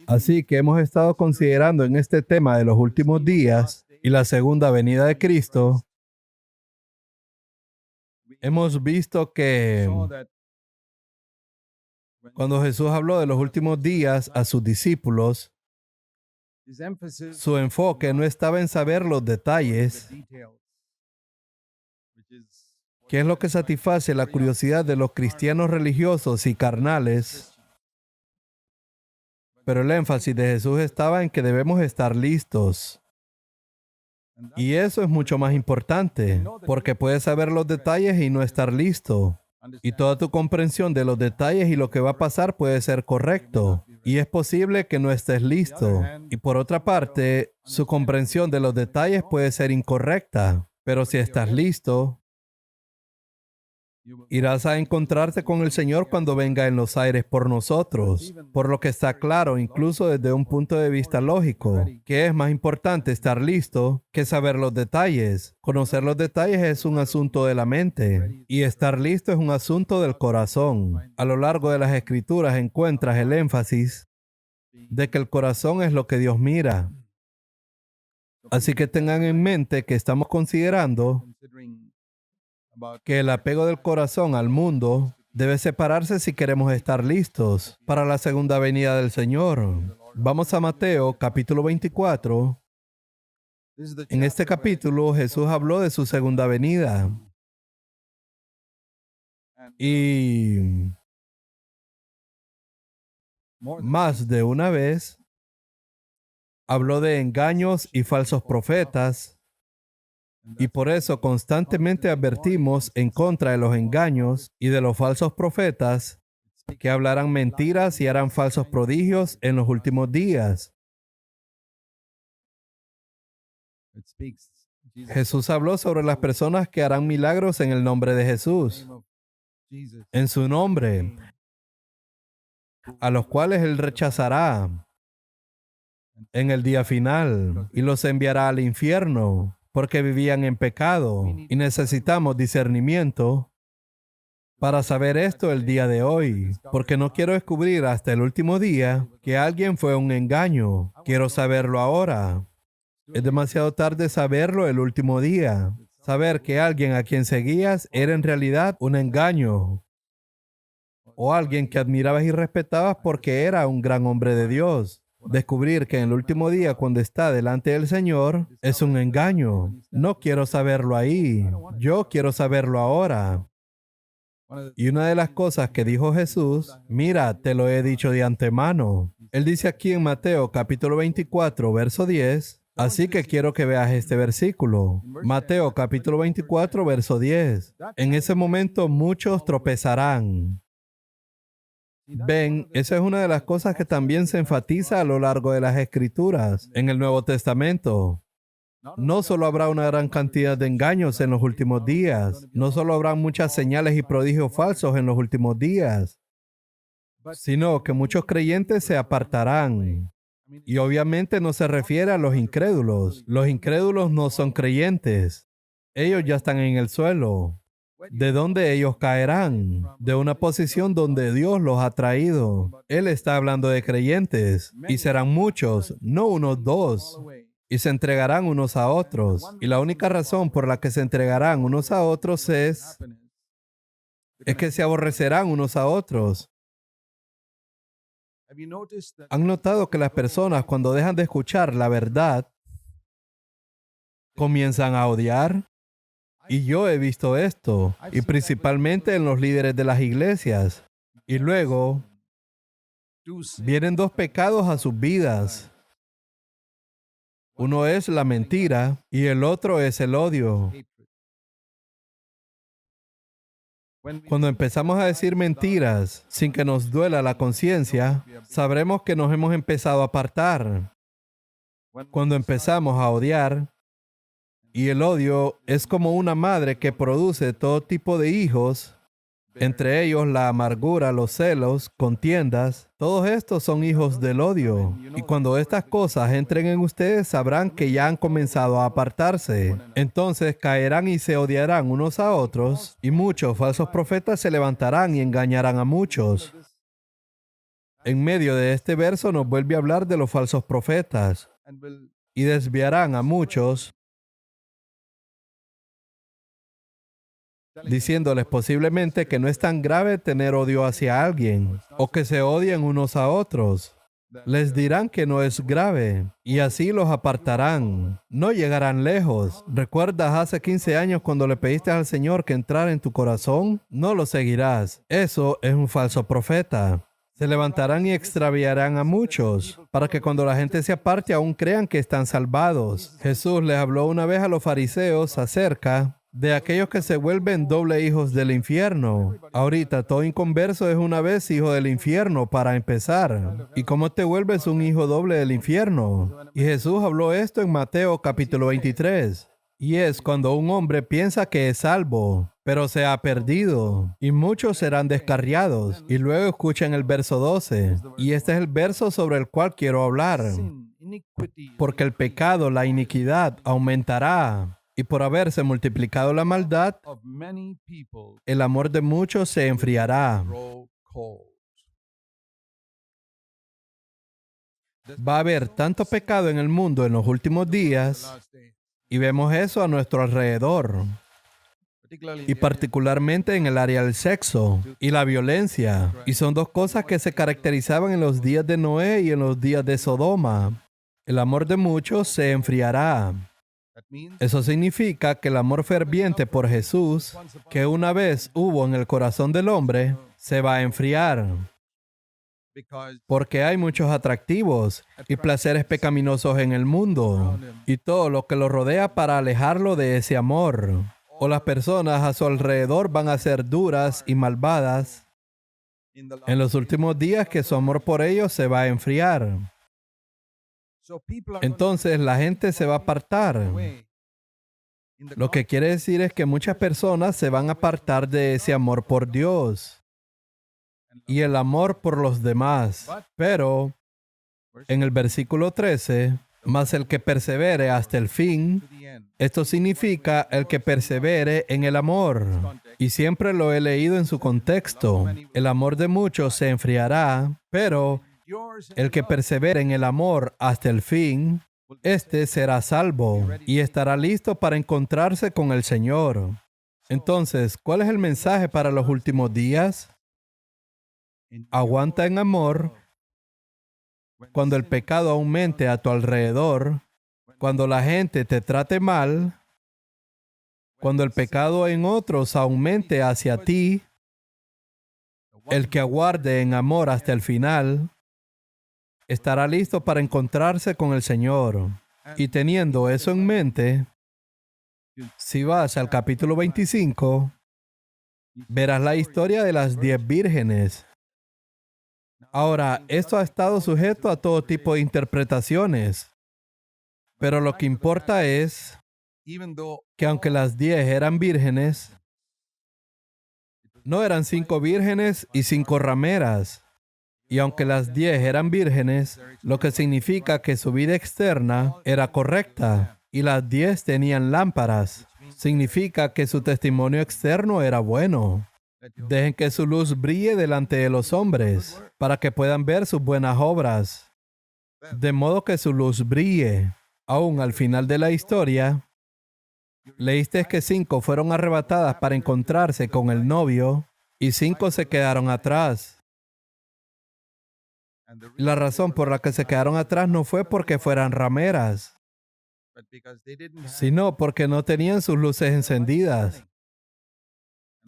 Así que hemos estado considerando en este tema de los últimos días y la segunda venida de Cristo. Hemos visto que cuando Jesús habló de los últimos días a sus discípulos, su enfoque no estaba en saber los detalles, que es lo que satisface la curiosidad de los cristianos religiosos y carnales, pero el énfasis de Jesús estaba en que debemos estar listos. Y eso es mucho más importante, porque puedes saber los detalles y no estar listo. Y toda tu comprensión de los detalles y lo que va a pasar puede ser correcto. Y es posible que no estés listo. Y por otra parte, su comprensión de los detalles puede ser incorrecta. Pero si estás listo, irás a encontrarte con el Señor cuando venga en los aires por nosotros. Por lo que está claro, incluso desde un punto de vista lógico, que es más importante estar listo que saber los detalles. Conocer los detalles es un asunto de la mente y estar listo es un asunto del corazón. A lo largo de las Escrituras encuentras el énfasis de que el corazón es lo que Dios mira. Así que tengan en mente que estamos considerando que el apego del corazón al mundo debe separarse si queremos estar listos para la segunda venida del Señor. Vamos a Mateo, capítulo 24. En este capítulo, Jesús habló de su segunda venida. Y más de una vez habló de engaños y falsos profetas. Y por eso constantemente advertimos en contra de los engaños y de los falsos profetas que hablarán mentiras y harán falsos prodigios en los últimos días. Jesús habló sobre las personas que harán milagros en el nombre de Jesús, en su nombre, a los cuales Él rechazará en el día final y los enviará al infierno porque vivían en pecado. Y necesitamos discernimiento para saber esto el día de hoy, porque no quiero descubrir hasta el último día que alguien fue un engaño. Quiero saberlo ahora. Es demasiado tarde saberlo el último día. Saber que alguien a quien seguías era en realidad un engaño. O alguien que admirabas y respetabas porque era un gran hombre de Dios. Descubrir que en el último día, cuando está delante del Señor, es un engaño. No quiero saberlo ahí. Yo quiero saberlo ahora. Y una de las cosas que dijo Jesús, mira, te lo he dicho de antemano. Él dice aquí en Mateo capítulo 24, verso 10, así que quiero que veas este versículo. Mateo capítulo 24, verso 10. En ese momento muchos tropezarán. Ven, esa es una de las cosas que también se enfatiza a lo largo de las Escrituras en el Nuevo Testamento. No solo habrá una gran cantidad de engaños en los últimos días, no solo habrá muchas señales y prodigios falsos en los últimos días, sino que muchos creyentes se apartarán. Y obviamente no se refiere a los incrédulos. Los incrédulos no son creyentes. Ellos ya están en el suelo. ¿De dónde ellos caerán? De una posición donde Dios los ha traído. Él está hablando de creyentes, y serán muchos, no unos dos, y se entregarán unos a otros. Y la única razón por la que se entregarán unos a otros es que se aborrecerán unos a otros. ¿Han notado que las personas, cuando dejan de escuchar la verdad, comienzan a odiar? Y yo he visto esto, y principalmente en los líderes de las iglesias. Y luego vienen dos pecados a sus vidas. Uno es la mentira y el otro es el odio. Cuando empezamos a decir mentiras sin que nos duela la conciencia, sabremos que nos hemos empezado a apartar. Cuando empezamos a odiar, y el odio es como una madre que produce todo tipo de hijos, entre ellos la amargura, los celos, contiendas. Todos estos son hijos del odio. Y cuando estas cosas entren en ustedes, sabrán que ya han comenzado a apartarse. Entonces caerán y se odiarán unos a otros, y muchos falsos profetas se levantarán y engañarán a muchos. En medio de este verso nos vuelve a hablar de los falsos profetas y desviarán a muchos, diciéndoles posiblemente que no es tan grave tener odio hacia alguien o que se odian unos a otros. Les dirán que no es grave y así los apartarán. No llegarán lejos. ¿Recuerdas hace 15 años cuando le pediste al Señor que entrara en tu corazón? No lo seguirás. Eso es un falso profeta. Se levantarán y extraviarán a muchos, para que cuando la gente se aparte aún crean que están salvados. Jesús les habló una vez a los fariseos acerca de aquellos que se vuelven doble hijos del infierno. Ahorita todo inconverso es una vez hijo del infierno para empezar. ¿Y cómo te vuelves un hijo doble del infierno? Y Jesús habló esto en Mateo capítulo 23. Y es cuando un hombre piensa que es salvo, pero se ha perdido, y muchos serán descarriados. Y luego escuchan el verso 12, y este es el verso sobre el cual quiero hablar. Porque el pecado, la iniquidad, aumentará, y por haberse multiplicado la maldad, el amor de muchos se enfriará. Va a haber tanto pecado en el mundo en los últimos días, y vemos eso a nuestro alrededor, y particularmente en el área del sexo y la violencia. Y son dos cosas que se caracterizaban en los días de Noé y en los días de Sodoma. El amor de muchos se enfriará. Eso significa que el amor ferviente por Jesús, que una vez hubo en el corazón del hombre, se va a enfriar. Porque hay muchos atractivos y placeres pecaminosos en el mundo y todo lo que lo rodea para alejarlo de ese amor. O las personas a su alrededor van a ser duras y malvadas en los últimos días, que su amor por ellos se va a enfriar. Entonces la gente se va a apartar. Lo que quiere decir es que muchas personas se van a apartar de ese amor por Dios y el amor por los demás. Pero en el versículo 13, mas el que persevere hasta el fin, esto significa el que persevere en el amor. Y siempre lo he leído en su contexto. El amor de muchos se enfriará, pero el que persevere en el amor hasta el fin, este será salvo y estará listo para encontrarse con el Señor. Entonces, ¿cuál es el mensaje para los últimos días? Aguanta en amor cuando el pecado aumente a tu alrededor, cuando la gente te trate mal, cuando el pecado en otros aumente hacia ti. El que aguarde en amor hasta el final estará listo para encontrarse con el Señor. Y teniendo eso en mente, si vas al capítulo 25, verás la historia de las 10 vírgenes. Ahora, esto ha estado sujeto a todo tipo de interpretaciones, pero lo que importa es que aunque las 10 eran vírgenes, no eran 5 vírgenes y 5 rameras. Y aunque las 10 eran vírgenes, lo que significa que su vida externa era correcta, y las 10 tenían lámparas, significa que su testimonio externo era bueno. Dejen que su luz brille delante de los hombres, para que puedan ver sus buenas obras. De modo que su luz brille. Aún al final de la historia, leíste que 5 fueron arrebatadas para encontrarse con el novio, y 5 se quedaron atrás. La razón por la que se quedaron atrás no fue porque fueran rameras, sino porque no tenían sus luces encendidas.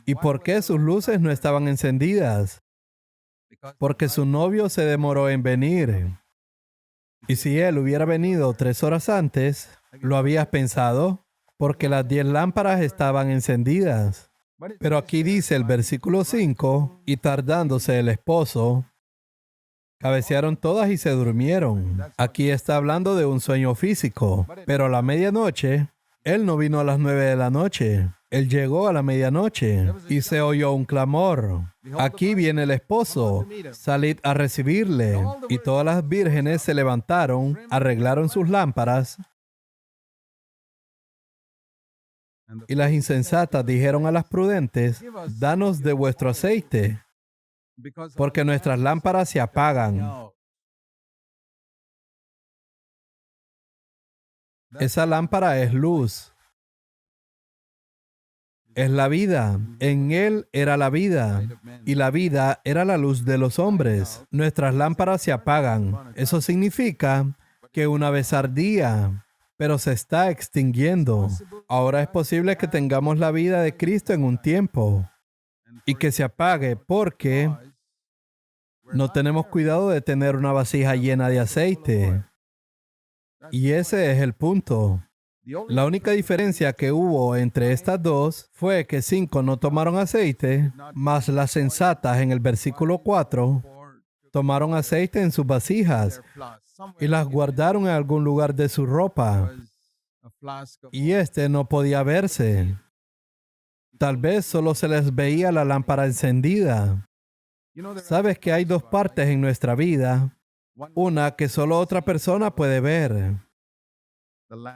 ¿Y por qué sus luces no estaban encendidas? Porque su novio se demoró en venir. Y si él hubiera venido 3 horas antes, ¿lo habías pensado? Porque las 10 lámparas estaban encendidas. Pero aquí dice el versículo 5, y tardándose el esposo, cabecearon todas y se durmieron. Aquí está hablando de un sueño físico, pero a la medianoche, él no vino a las 9 de la noche. Él llegó a la medianoche y se oyó un clamor. Aquí viene el esposo, salid a recibirle. Y todas las vírgenes se levantaron, arreglaron sus lámparas. Y las insensatas dijeron a las prudentes, danos de vuestro aceite, porque nuestras lámparas se apagan. Esa lámpara es luz. Es la vida. En Él era la vida. Y la vida era la luz de los hombres. Nuestras lámparas se apagan. Eso significa que una vez ardía, pero se está extinguiendo. Ahora es posible que tengamos la vida de Cristo en un tiempo y que se apague porque no tenemos cuidado de tener una vasija llena de aceite. Y ese es el punto. La única diferencia que hubo entre estas dos fue que 5 no tomaron aceite, mas las sensatas en el versículo 4 tomaron aceite en sus vasijas y las guardaron en algún lugar de su ropa. Y este no podía verse. Tal vez solo se les veía la lámpara encendida. Sabes que hay dos partes en nuestra vida. Una que solo otra persona puede ver.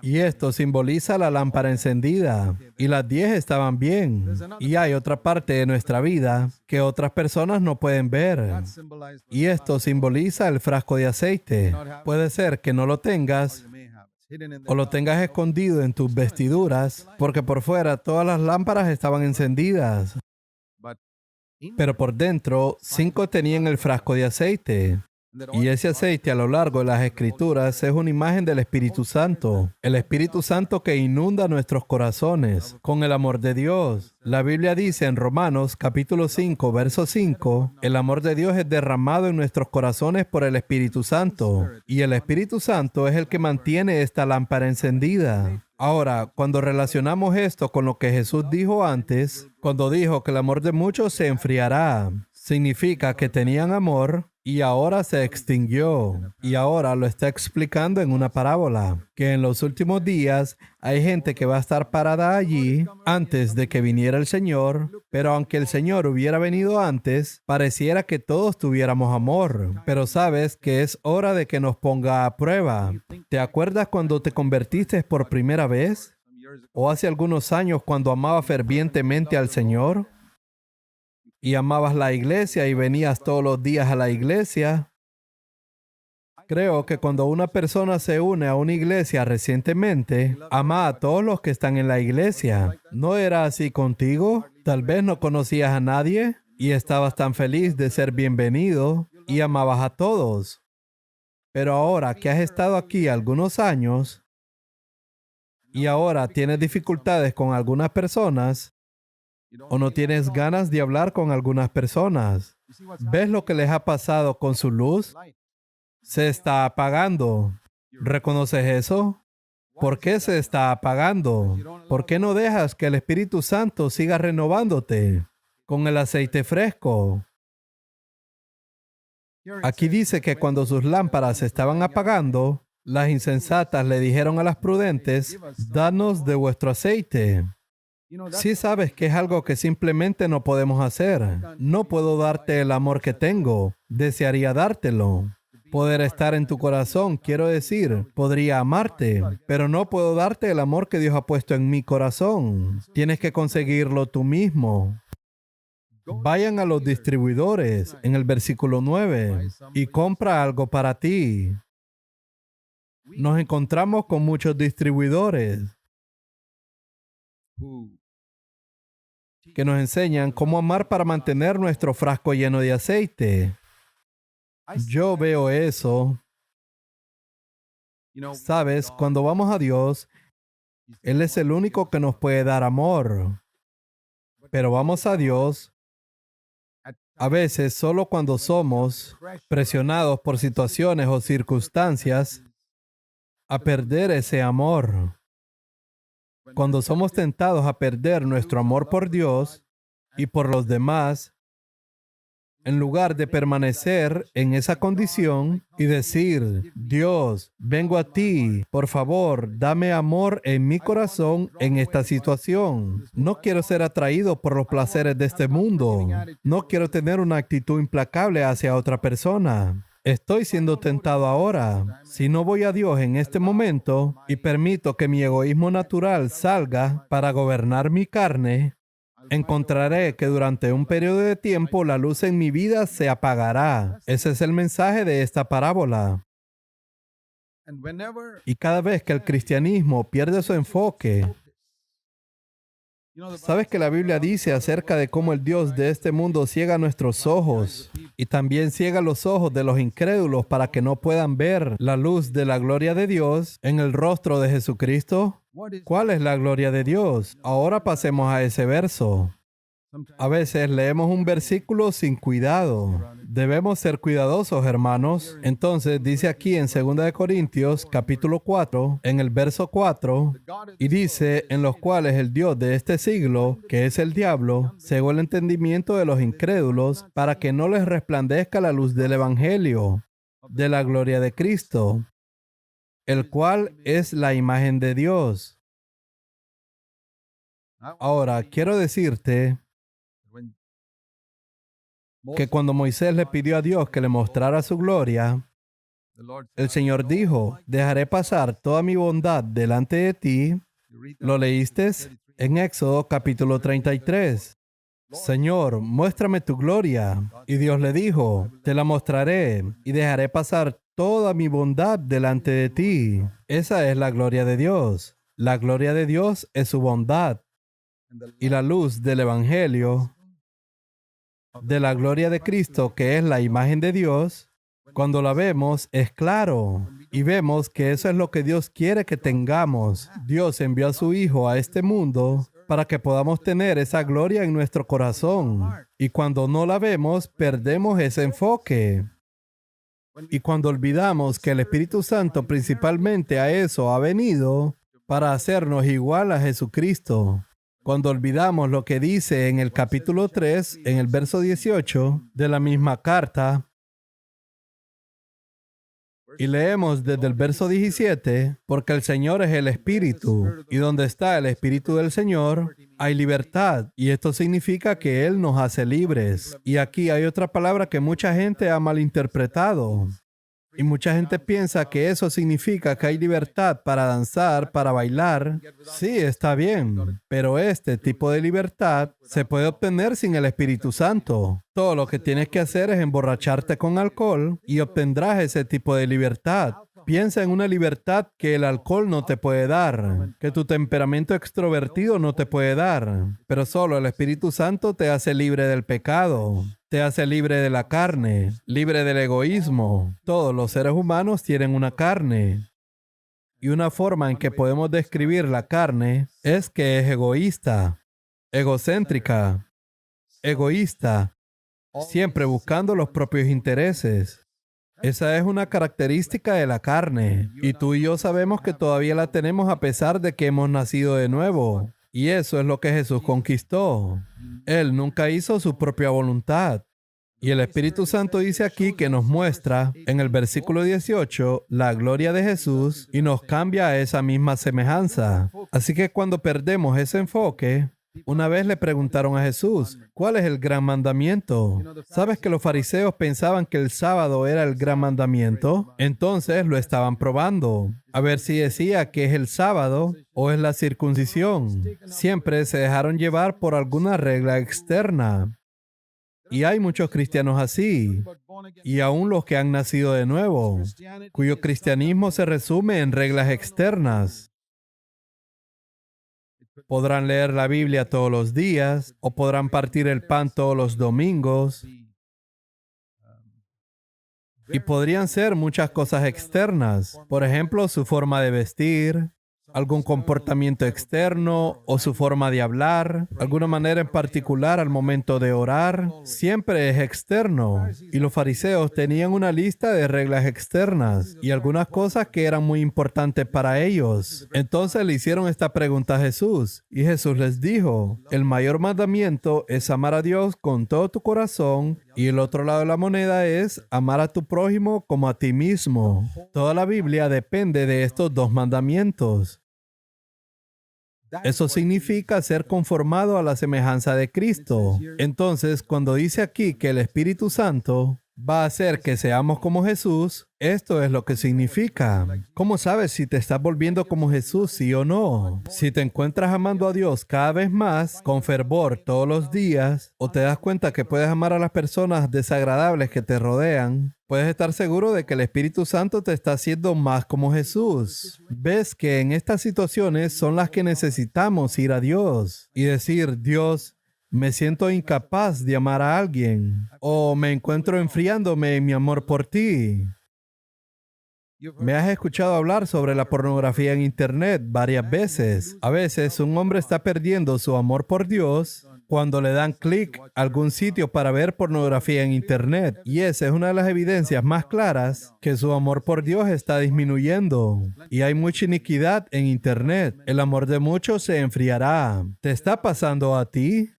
Y esto simboliza la lámpara encendida. Y las 10 estaban bien. Y hay otra parte de nuestra vida que otras personas no pueden ver. Y esto simboliza el frasco de aceite. Puede ser que no lo tengas o lo tengas escondido en tus vestiduras, porque por fuera todas las lámparas estaban encendidas. Pero por dentro, 5 tenían el frasco de aceite. Y ese aceite a lo largo de las Escrituras es una imagen del Espíritu Santo. El Espíritu Santo que inunda nuestros corazones con el amor de Dios. La Biblia dice en Romanos capítulo 5, verso 5, el amor de Dios es derramado en nuestros corazones por el Espíritu Santo. Y el Espíritu Santo es el que mantiene esta lámpara encendida. Ahora, cuando relacionamos esto con lo que Jesús dijo antes, cuando dijo que el amor de muchos se enfriará, significa que tenían amor y ahora se extinguió. Y ahora lo está explicando en una parábola, que en los últimos días hay gente que va a estar parada allí antes de que viniera el Señor, pero aunque el Señor hubiera venido antes, pareciera que todos tuviéramos amor. Pero sabes que es hora de que nos ponga a prueba. ¿Te acuerdas cuando te convertiste por primera vez? ¿O hace algunos años cuando amabas fervientemente al Señor? Y amabas la iglesia y venías todos los días a la iglesia. Creo que cuando una persona se une a una iglesia recientemente, ama a todos los que están en la iglesia. ¿No era así contigo? Tal vez no conocías a nadie y estabas tan feliz de ser bienvenido y amabas a todos. Pero ahora que has estado aquí algunos años y ahora tienes dificultades con algunas personas, o no tienes ganas de hablar con algunas personas. ¿Ves lo que les ha pasado con su luz? Se está apagando. ¿Reconoces eso? ¿Por qué se está apagando? ¿Por qué no dejas que el Espíritu Santo siga renovándote con el aceite fresco? Aquí dice que cuando sus lámparas se estaban apagando, las insensatas le dijeron a las prudentes, danos de vuestro aceite. Sí sabes que es algo que simplemente no podemos hacer. No puedo darte el amor que tengo. Desearía dártelo. Poder estar en tu corazón, quiero decir, podría amarte, pero no puedo darte el amor que Dios ha puesto en mi corazón. Tienes que conseguirlo tú mismo. Vayan a los distribuidores, en el versículo 9, y compra algo para ti. Nos encontramos con muchos distribuidores que nos enseñan cómo amar para mantener nuestro frasco lleno de aceite. Yo veo eso. Sabes, cuando vamos a Dios, Él es el único que nos puede dar amor. Pero vamos a Dios a veces solo cuando somos presionados por situaciones o circunstancias a perder ese amor. Cuando somos tentados a perder nuestro amor por Dios y por los demás, en lugar de permanecer en esa condición y decir, Dios, vengo a ti, por favor, dame amor en mi corazón en esta situación. No quiero ser atraído por los placeres de este mundo. No quiero tener una actitud implacable hacia otra persona. Estoy siendo tentado ahora. Si no voy a Dios en este momento y permito que mi egoísmo natural salga para gobernar mi carne, encontraré que durante un periodo de tiempo la luz en mi vida se apagará. Ese es el mensaje de esta parábola. Y cada vez que el cristianismo pierde su enfoque, ¿sabes que la Biblia dice acerca de cómo el Dios de este mundo ciega nuestros ojos y también ciega los ojos de los incrédulos para que no puedan ver la luz de la gloria de Dios en el rostro de Jesucristo? ¿Cuál es la gloria de Dios? Ahora pasemos a ese verso. A veces leemos un versículo sin cuidado. Debemos ser cuidadosos, hermanos. Entonces dice aquí en 2 Corintios capítulo 4, en el verso 4, y dice, en los cuales el Dios de este siglo, que es el diablo, cegó el entendimiento de los incrédulos para que no les resplandezca la luz del Evangelio, de la gloria de Cristo, el cual es la imagen de Dios. Ahora, quiero decirte que cuando Moisés le pidió a Dios que le mostrara su gloria, el Señor dijo, dejaré pasar toda mi bondad delante de ti. ¿Lo leíste? En Éxodo capítulo 33. Señor, muéstrame tu gloria. Y Dios le dijo, te la mostraré y dejaré pasar toda mi bondad delante de ti. Esa es la gloria de Dios. La gloria de Dios es su bondad. Y la luz del Evangelio, de la gloria de Cristo, que es la imagen de Dios, cuando la vemos es claro y vemos que eso es lo que Dios quiere que tengamos. Dios envió a su Hijo a este mundo para que podamos tener esa gloria en nuestro corazón. Y cuando no la vemos, perdemos ese enfoque. Y cuando olvidamos que el Espíritu Santo principalmente a eso ha venido para hacernos igual a Jesucristo. Cuando olvidamos lo que dice en el capítulo 3, en el verso 18 de la misma carta, y leemos desde el verso 17, porque el Señor es el Espíritu, y donde está el Espíritu del Señor, hay libertad, y esto significa que Él nos hace libres. Y aquí hay otra palabra que mucha gente ha malinterpretado. Y mucha gente piensa que eso significa que hay libertad para danzar, para bailar. Sí, está bien, pero este tipo de libertad se puede obtener sin el Espíritu Santo. Todo lo que tienes que hacer es emborracharte con alcohol y obtendrás ese tipo de libertad. Piensa en una libertad que el alcohol no te puede dar, que tu temperamento extrovertido no te puede dar, pero solo el Espíritu Santo te hace libre del pecado. Te hace libre de la carne, libre del egoísmo. Todos los seres humanos tienen una carne. Y una forma en que podemos describir la carne es que es egoísta, egocéntrica, egoísta, siempre buscando los propios intereses. Esa es una característica de la carne. Y tú y yo sabemos que todavía la tenemos a pesar de que hemos nacido de nuevo. Y eso es lo que Jesús conquistó. Él nunca hizo su propia voluntad. Y el Espíritu Santo dice aquí que nos muestra, en el versículo 18, la gloria de Jesús y nos cambia a esa misma semejanza. Así que cuando perdemos ese enfoque, una vez le preguntaron a Jesús, ¿cuál es el gran mandamiento? ¿Sabes que los fariseos pensaban que el sábado era el gran mandamiento? Entonces lo estaban probando, a ver si decía que es el sábado o es la circuncisión. Siempre se dejaron llevar por alguna regla externa. Y hay muchos cristianos así, y aún los que han nacido de nuevo, cuyo cristianismo se resume en reglas externas. Podrán leer la Biblia todos los días, o podrán partir el pan todos los domingos, y podrían ser muchas cosas externas. Por ejemplo, su forma de vestir, algún comportamiento externo o su forma de hablar, alguna manera en particular al momento de orar, siempre es externo. Y los fariseos tenían una lista de reglas externas y algunas cosas que eran muy importantes para ellos. Entonces le hicieron esta pregunta a Jesús y Jesús les dijo, el mayor mandamiento es amar a Dios con todo tu corazón y el otro lado de la moneda es amar a tu prójimo como a ti mismo. Toda la Biblia depende de estos dos mandamientos. Eso significa ser conformado a la semejanza de Cristo. Entonces, cuando dice aquí que el Espíritu Santo va a hacer que seamos como Jesús, esto es lo que significa. ¿Cómo sabes si te estás volviendo como Jesús, sí o no? Si te encuentras amando a Dios cada vez más, con fervor todos los días, o te das cuenta que puedes amar a las personas desagradables que te rodean, puedes estar seguro de que el Espíritu Santo te está haciendo más como Jesús. Ves que en estas situaciones son las que necesitamos ir a Dios y decir: Dios, me siento incapaz de amar a alguien, o me encuentro enfriándome en mi amor por ti. Me has escuchado hablar sobre la pornografía en Internet varias veces. A veces un hombre está perdiendo su amor por Dios cuando le dan clic a algún sitio para ver pornografía en Internet. Y esa es una de las evidencias más claras que su amor por Dios está disminuyendo. Y hay mucha iniquidad en Internet. El amor de muchos se enfriará. ¿Te está pasando a ti?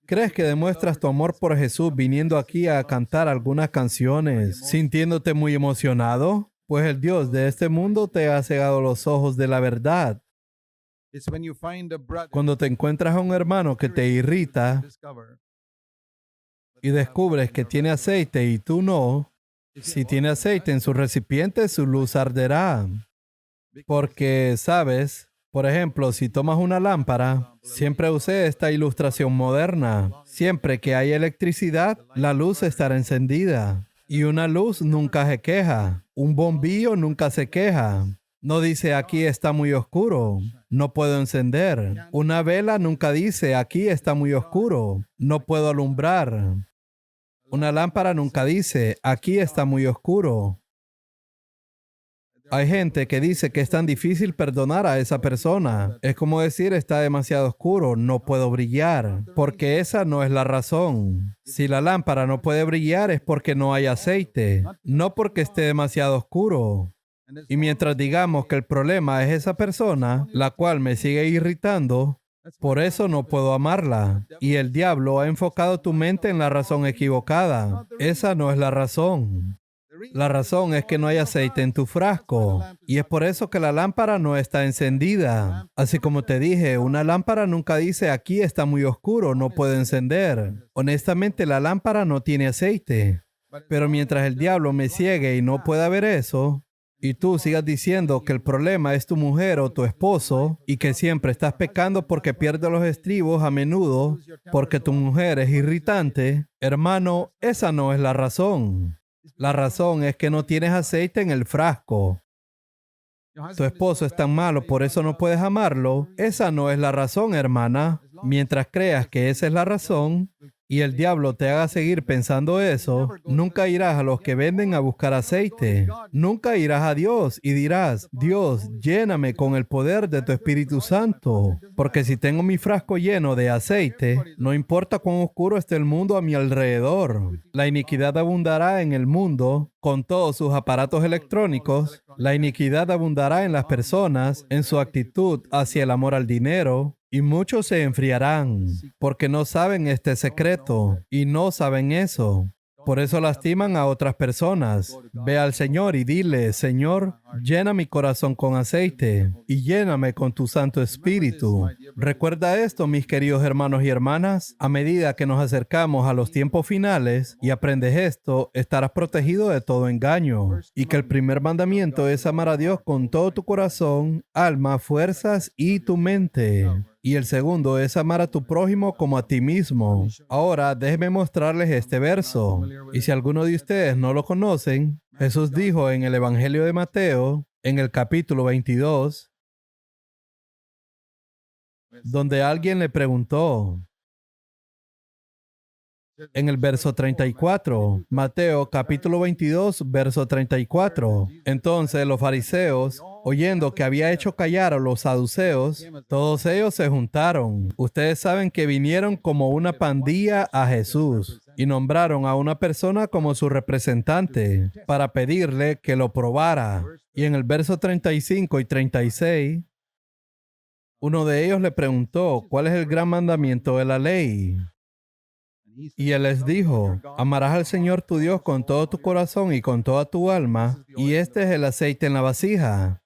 ¿Crees que demuestras tu amor por Jesús viniendo aquí a cantar algunas canciones, sintiéndote muy emocionado? Pues el Dios de este mundo te ha cegado los ojos de la verdad. Cuando te encuentras a un hermano que te irrita y descubres que tiene aceite y tú no, si tiene aceite en su recipiente, su luz arderá. Porque, ¿sabes? Por ejemplo, si tomas una lámpara, siempre usé esta ilustración moderna. Siempre que hay electricidad, la luz estará encendida. Y una luz nunca se queja. Un bombillo nunca se queja. No dice: aquí está muy oscuro, no puedo encender. Una vela nunca dice: aquí está muy oscuro, no puedo alumbrar. Una lámpara nunca dice: aquí está muy oscuro. Hay gente que dice que es tan difícil perdonar a esa persona. Es como decir: está demasiado oscuro, no puedo brillar. Porque esa no es la razón. Si la lámpara no puede brillar es porque no hay aceite, no porque esté demasiado oscuro. Y mientras digamos que el problema es esa persona, la cual me sigue irritando, por eso no puedo amarla. Y el diablo ha enfocado tu mente en la razón equivocada. Esa no es la razón. La razón es que no hay aceite en tu frasco. Y es por eso que la lámpara no está encendida. Así como te dije, una lámpara nunca dice: aquí está muy oscuro, no puedo encender. Honestamente, la lámpara no tiene aceite. Pero mientras el diablo me ciegue y no pueda ver eso, y tú sigas diciendo que el problema es tu mujer o tu esposo, y que siempre estás pecando porque pierdes los estribos a menudo, porque tu mujer es irritante, hermano, esa no es la razón. La razón es que no tienes aceite en el frasco. Tu esposo es tan malo, por eso no puedes amarlo. Esa no es la razón, hermana. Mientras creas que esa es la razón y el diablo te haga seguir pensando eso, nunca irás a los que venden a buscar aceite. Nunca irás a Dios y dirás: Dios, lléname con el poder de tu Espíritu Santo. Porque si tengo mi frasco lleno de aceite, no importa cuán oscuro esté el mundo a mi alrededor. La iniquidad abundará en el mundo con todos sus aparatos electrónicos. La iniquidad abundará en las personas, en su actitud hacia el amor al dinero. Y muchos se enfriarán porque no saben este secreto y no saben eso. Por eso lastiman a otras personas. Ve al Señor y dile: Señor, llena mi corazón con aceite y lléname con tu Santo Espíritu. Recuerda esto, mis queridos hermanos y hermanas. A medida que nos acercamos a los tiempos finales y aprendes esto, estarás protegido de todo engaño. Y que el primer mandamiento es amar a Dios con todo tu corazón, alma, fuerzas y tu mente. Y el segundo es amar a tu prójimo como a ti mismo. Ahora, déjenme mostrarles este verso. Y si alguno de ustedes no lo conocen, Jesús dijo en el Evangelio de Mateo, en el capítulo 22, donde alguien le preguntó, en el verso 34, Mateo capítulo 22, verso 34. Entonces los fariseos, oyendo que había hecho callar a los saduceos, todos ellos se juntaron. Ustedes saben que vinieron como una pandilla a Jesús y nombraron a una persona como su representante para pedirle que lo probara. Y en el verso 35 y 36, uno de ellos le preguntó: ¿cuál es el gran mandamiento de la ley? Y él les dijo: amarás al Señor tu Dios con todo tu corazón y con toda tu alma, y este es el aceite en la vasija.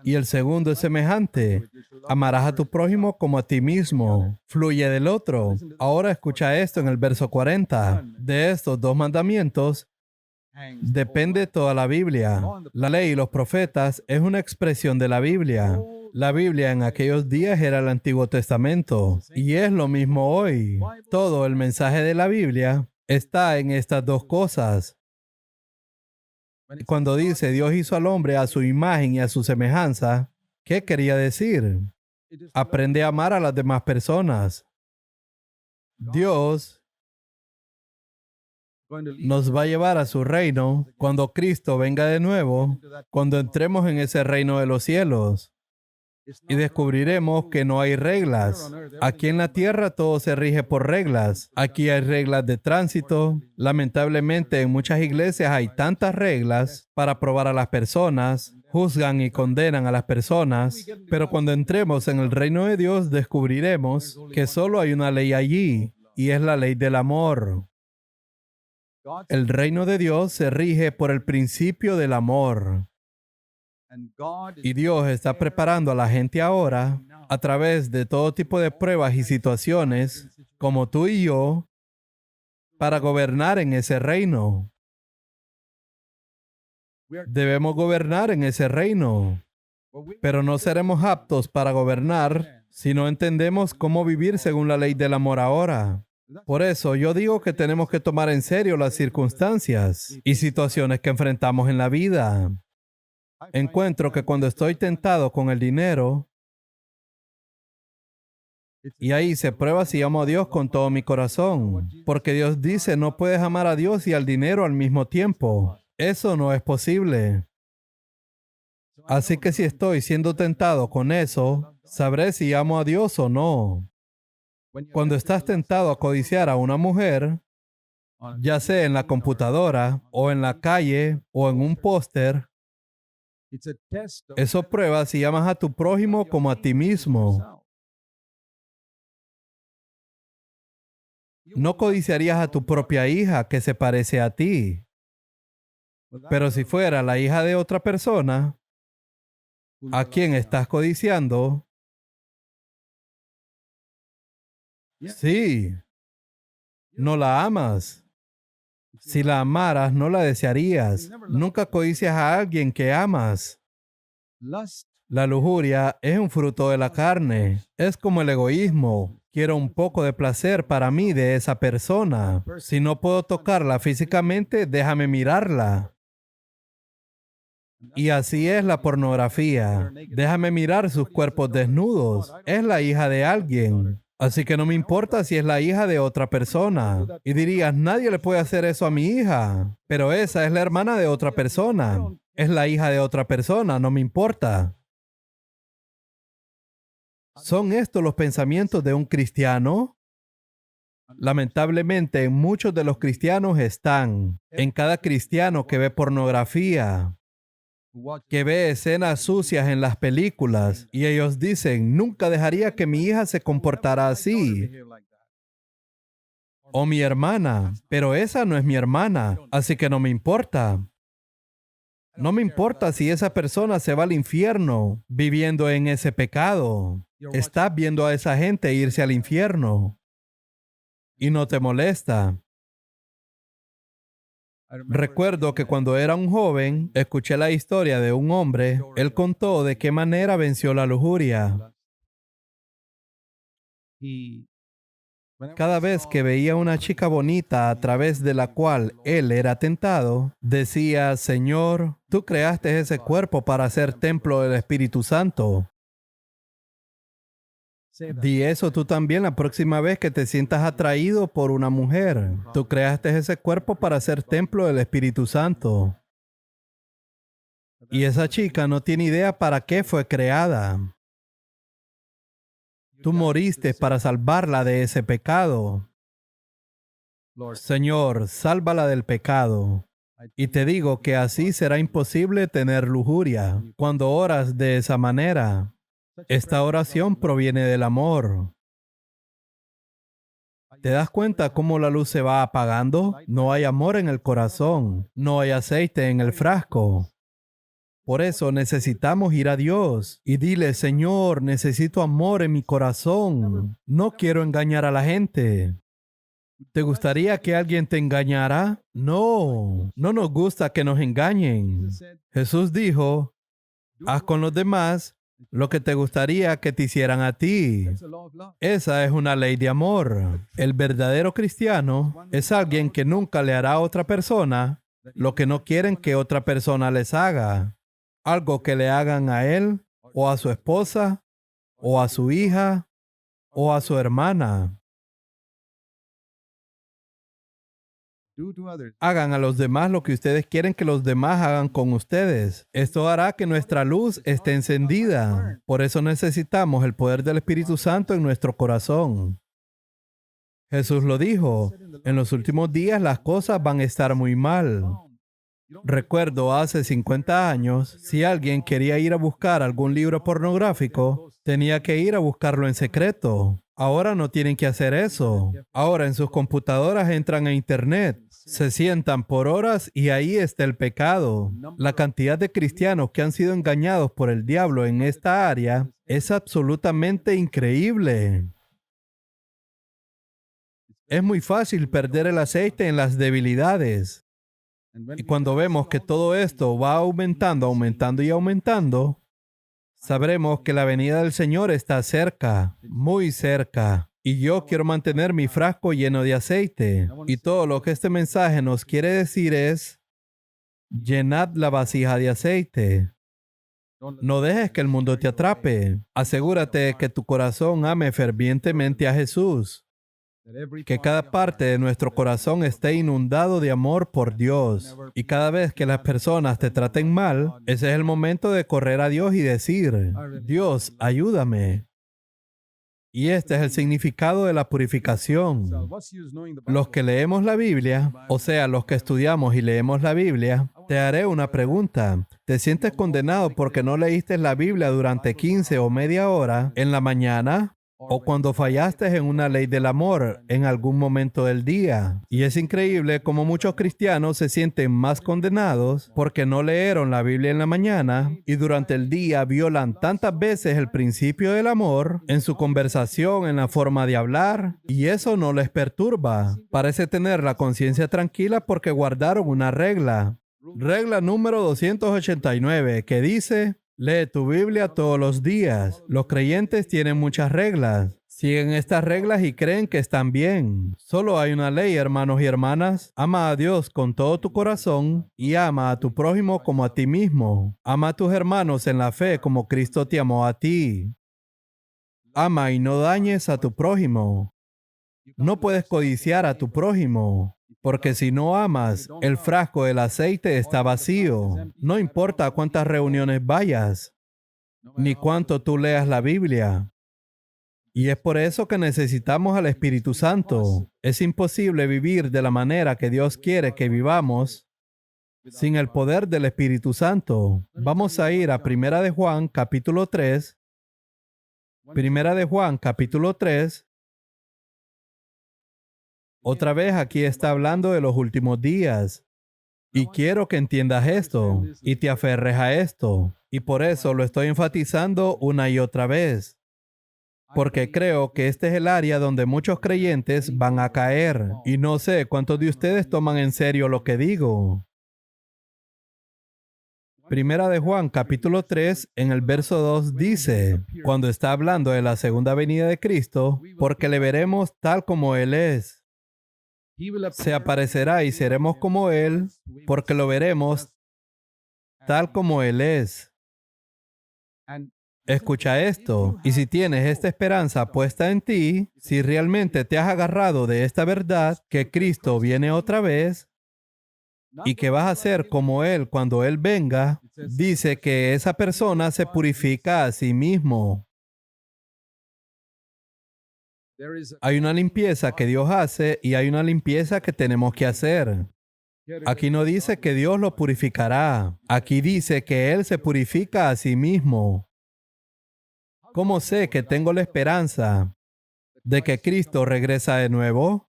Y el segundo es semejante. Amarás a tu prójimo como a ti mismo. Fluye del otro. Ahora escucha esto en el verso 40. De estos dos mandamientos depende toda la Biblia. La ley y los profetas es una expresión de la Biblia. La Biblia en aquellos días era el Antiguo Testamento y es lo mismo hoy. Todo el mensaje de la Biblia está en estas dos cosas. Cuando dice Dios hizo al hombre a su imagen y a su semejanza, ¿qué quería decir? Aprende a amar a las demás personas. Dios nos va a llevar a su reino cuando Cristo venga de nuevo, cuando entremos en ese reino de los cielos. Y descubriremos que no hay reglas. Aquí en la tierra todo se rige por reglas. Aquí hay reglas de tránsito. Lamentablemente en muchas iglesias hay tantas reglas para probar a las personas, juzgan y condenan a las personas, pero cuando entremos en el reino de Dios descubriremos que solo hay una ley allí, y es la ley del amor. El reino de Dios se rige por el principio del amor. Y Dios está preparando a la gente ahora, a través de todo tipo de pruebas y situaciones, como tú y yo, para gobernar en ese reino. Debemos gobernar en ese reino, pero no seremos aptos para gobernar si no entendemos cómo vivir según la ley del amor ahora. Por eso yo digo que tenemos que tomar en serio las circunstancias y situaciones que enfrentamos en la vida. Encuentro que cuando estoy tentado con el dinero, y ahí se prueba si amo a Dios con todo mi corazón, porque Dios dice no puedes amar a Dios y al dinero al mismo tiempo. Eso no es posible. Así que si estoy siendo tentado con eso, sabré si amo a Dios o no. Cuando estás tentado a codiciar a una mujer, ya sea en la computadora, o en la calle, o en un póster, eso prueba si amas a tu prójimo como a ti mismo. No codiciarías a tu propia hija que se parece a ti. Pero si fuera la hija de otra persona, a quien estás codiciando, sí, no la amas. Si la amaras, no la desearías. Nunca codicias a alguien que amas. La lujuria es un fruto de la carne. Es como el egoísmo. Quiero un poco de placer para mí de esa persona. Si no puedo tocarla físicamente, déjame mirarla. Y así es la pornografía. Déjame mirar sus cuerpos desnudos. Es la hija de alguien. Así que no me importa si es la hija de otra persona. Y dirías, nadie le puede hacer eso a mi hija. Pero esa es la hermana de otra persona. Es la hija de otra persona, no me importa. ¿Son estos los pensamientos de un cristiano? Lamentablemente, muchos de los cristianos están. En cada cristiano que ve pornografía, que ve escenas sucias en las películas, y ellos dicen, nunca dejaría que mi hija se comportara así. O mi hermana, pero esa no es mi hermana, así que no me importa. No me importa si esa persona se va al infierno viviendo en ese pecado. Estás viendo a esa gente irse al infierno y no te molesta. Recuerdo que cuando era un joven, escuché la historia de un hombre. Él contó de qué manera venció la lujuria. Cada vez que veía una chica bonita a través de la cual él era tentado, decía, Señor, tú creaste ese cuerpo para ser templo del Espíritu Santo. Di eso tú también la próxima vez que te sientas atraído por una mujer. Tú creaste ese cuerpo para ser templo del Espíritu Santo. Y esa chica no tiene idea para qué fue creada. Tú moriste para salvarla de ese pecado. Señor, sálvala del pecado. Y te digo que así será imposible tener lujuria cuando oras de esa manera. Esta oración proviene del amor. ¿Te das cuenta cómo la luz se va apagando? No hay amor en el corazón. No hay aceite en el frasco. Por eso necesitamos ir a Dios y dile, Señor, necesito amor en mi corazón. No quiero engañar a la gente. ¿Te gustaría que alguien te engañara? No, no nos gusta que nos engañen. Jesús dijo, haz con los demás lo que te gustaría que te hicieran a ti. Esa es una ley de amor. El verdadero cristiano es alguien que nunca le hará a otra persona lo que no quieren que otra persona les haga. Algo que le hagan a él, o a su esposa, o a su hija, o a su hermana. Hagan a los demás lo que ustedes quieren que los demás hagan con ustedes. Esto hará que nuestra luz esté encendida. Por eso necesitamos el poder del Espíritu Santo en nuestro corazón. Jesús lo dijo, en los últimos días las cosas van a estar muy mal. Recuerdo hace 50 años, si alguien quería ir a buscar algún libro pornográfico, tenía que ir a buscarlo en secreto. Ahora no tienen que hacer eso. Ahora en sus computadoras entran a Internet, se sientan por horas y ahí está el pecado. La cantidad de cristianos que han sido engañados por el diablo en esta área es absolutamente increíble. Es muy fácil perder el aceite en las debilidades. Y cuando vemos que todo esto va aumentando, aumentando y aumentando, sabremos que la venida del Señor está cerca, muy cerca. Y yo quiero mantener mi frasco lleno de aceite. Y todo lo que este mensaje nos quiere decir es, llenad la vasija de aceite. No dejes que el mundo te atrape. Asegúrate de que tu corazón ame fervientemente a Jesús. Que cada parte de nuestro corazón esté inundado de amor por Dios. Y cada vez que las personas te traten mal, ese es el momento de correr a Dios y decir, Dios, ayúdame. Y este es el significado de la purificación. Los que leemos la Biblia, o sea, los que estudiamos y leemos la Biblia, te haré una pregunta. ¿Te sientes condenado porque no leíste la Biblia durante 15 o media hora en la mañana? O cuando fallaste en una ley del amor en algún momento del día. Y es increíble cómo muchos cristianos se sienten más condenados porque no leyeron la Biblia en la mañana y durante el día violan tantas veces el principio del amor en su conversación, en la forma de hablar, y eso no les perturba. Parece tener la conciencia tranquila porque guardaron una regla. Regla número 289, que dice: lee tu Biblia todos los días. Los creyentes tienen muchas reglas. Siguen estas reglas y creen que están bien. Solo hay una ley, hermanos y hermanas. Ama a Dios con todo tu corazón y ama a tu prójimo como a ti mismo. Ama a tus hermanos en la fe como Cristo te amó a ti. Ama y no dañes a tu prójimo. No puedes codiciar a tu prójimo. Porque si no amas, el frasco del aceite está vacío. No importa a cuántas reuniones vayas, ni cuánto tú leas la Biblia. Y es por eso que necesitamos al Espíritu Santo. Es imposible vivir de la manera que Dios quiere que vivamos sin el poder del Espíritu Santo. Vamos a ir a Primera de Juan, capítulo 3. Primera de Juan, capítulo 3. Otra vez aquí está hablando de los últimos días. Y quiero que entiendas esto y te aferres a esto. Y por eso lo estoy enfatizando una y otra vez. Porque creo que este es el área donde muchos creyentes van a caer. Y no sé cuántos de ustedes toman en serio lo que digo. Primera de Juan, capítulo 3, en el verso 2 dice, cuando está hablando de la segunda venida de Cristo, porque le veremos tal como Él es. Se aparecerá y seremos como Él, porque lo veremos tal como Él es. Escucha esto, y si tienes esta esperanza puesta en ti, si realmente te has agarrado de esta verdad, que Cristo viene otra vez, y que vas a ser como Él cuando Él venga, dice que esa persona se purifica a sí mismo. Hay una limpieza que Dios hace y hay una limpieza que tenemos que hacer. Aquí no dice que Dios lo purificará. Aquí dice que Él se purifica a sí mismo. ¿Cómo sé que tengo la esperanza de que Cristo regresa de nuevo?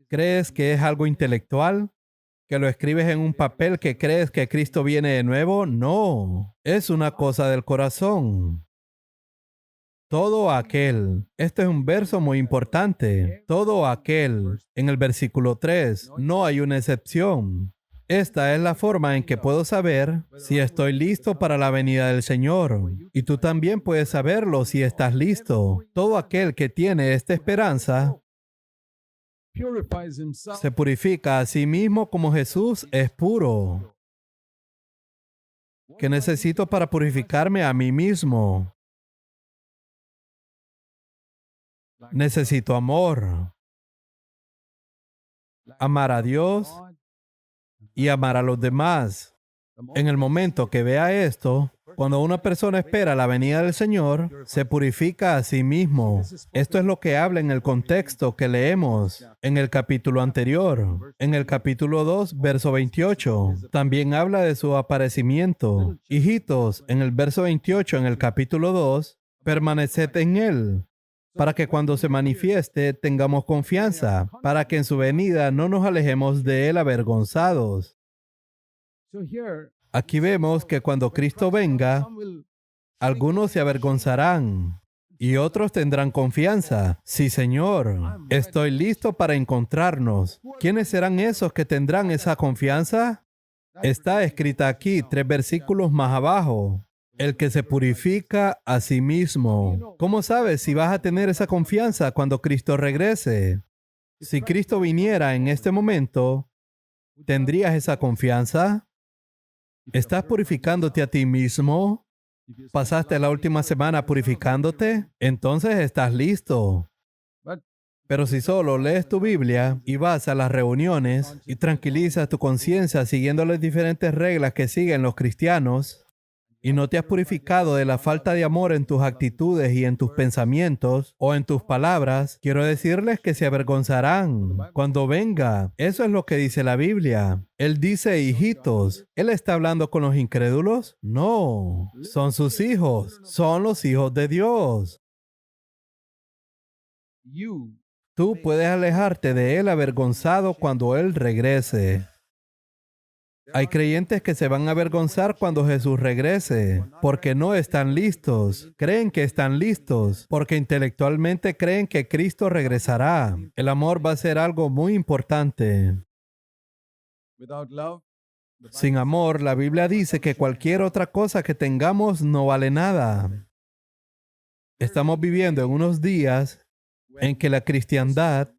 ¿Crees que es algo intelectual? ¿Que lo escribes en un papel que crees que Cristo viene de nuevo? No, es una cosa del corazón. Todo aquel, este es un verso muy importante, todo aquel, en el versículo 3, no hay una excepción. Esta es la forma en que puedo saber si estoy listo para la venida del Señor. Y tú también puedes saberlo si estás listo. Todo aquel que tiene esta esperanza se purifica a sí mismo como Jesús es puro. ¿Qué necesito para purificarme a mí mismo? Necesito amor. Amar a Dios y amar a los demás. En el momento que vea esto, cuando una persona espera la venida del Señor, se purifica a sí mismo. Esto es lo que habla en el contexto que leemos en el capítulo anterior. En el capítulo 2, verso 28, también habla de su aparecimiento. Hijitos, en el verso 28, en el capítulo 2, permaneced en Él, para que cuando se manifieste tengamos confianza, para que en su venida no nos alejemos de Él avergonzados. Aquí vemos que cuando Cristo venga, algunos se avergonzarán y otros tendrán confianza. Sí, Señor, estoy listo para encontrarnos. ¿Quiénes serán esos que tendrán esa confianza? Está escrita aquí, 3 versículos más abajo. El que se purifica a sí mismo. ¿Cómo sabes si vas a tener esa confianza cuando Cristo regrese? Si Cristo viniera en este momento, ¿tendrías esa confianza? ¿Estás purificándote a ti mismo? ¿Pasaste la última semana purificándote? Entonces estás listo. Pero si solo lees tu Biblia y vas a las reuniones y tranquilizas tu conciencia siguiendo las diferentes reglas que siguen los cristianos, y no te has purificado de la falta de amor en tus actitudes y en tus pensamientos o en tus palabras, quiero decirles que se avergonzarán cuando venga. Eso es lo que dice la Biblia. Él dice, hijitos. ¿Él está hablando con los incrédulos? No, son sus hijos. Son los hijos de Dios. Tú puedes alejarte de Él avergonzado cuando Él regrese. Hay creyentes que se van a avergonzar cuando Jesús regrese, porque no están listos. Creen que están listos, porque intelectualmente creen que Cristo regresará. El amor va a ser algo muy importante. Sin amor, la Biblia dice que cualquier otra cosa que tengamos no vale nada. Estamos viviendo en unos días en que la cristiandad,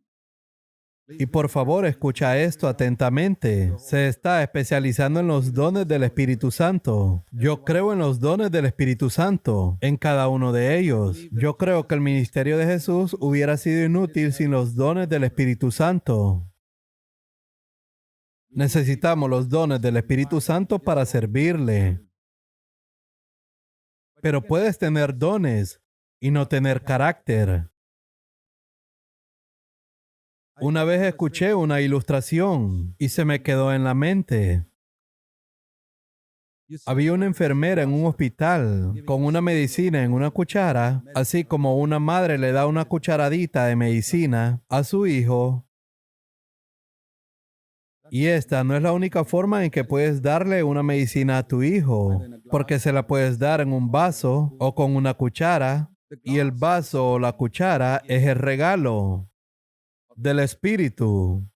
y por favor, escucha esto atentamente, se está especializando en los dones del Espíritu Santo. Yo creo en los dones del Espíritu Santo, en cada uno de ellos. Yo creo que el ministerio de Jesús hubiera sido inútil sin los dones del Espíritu Santo. Necesitamos los dones del Espíritu Santo para servirle. Pero puedes tener dones y no tener carácter. Una vez escuché una ilustración y se me quedó en la mente. Había una enfermera en un hospital con una medicina en una cuchara, así como una madre le da una cucharadita de medicina a su hijo. Y esta no es la única forma en que puedes darle una medicina a tu hijo, porque se la puedes dar en un vaso o con una cuchara, y el vaso o la cuchara es el regalo del Espíritu.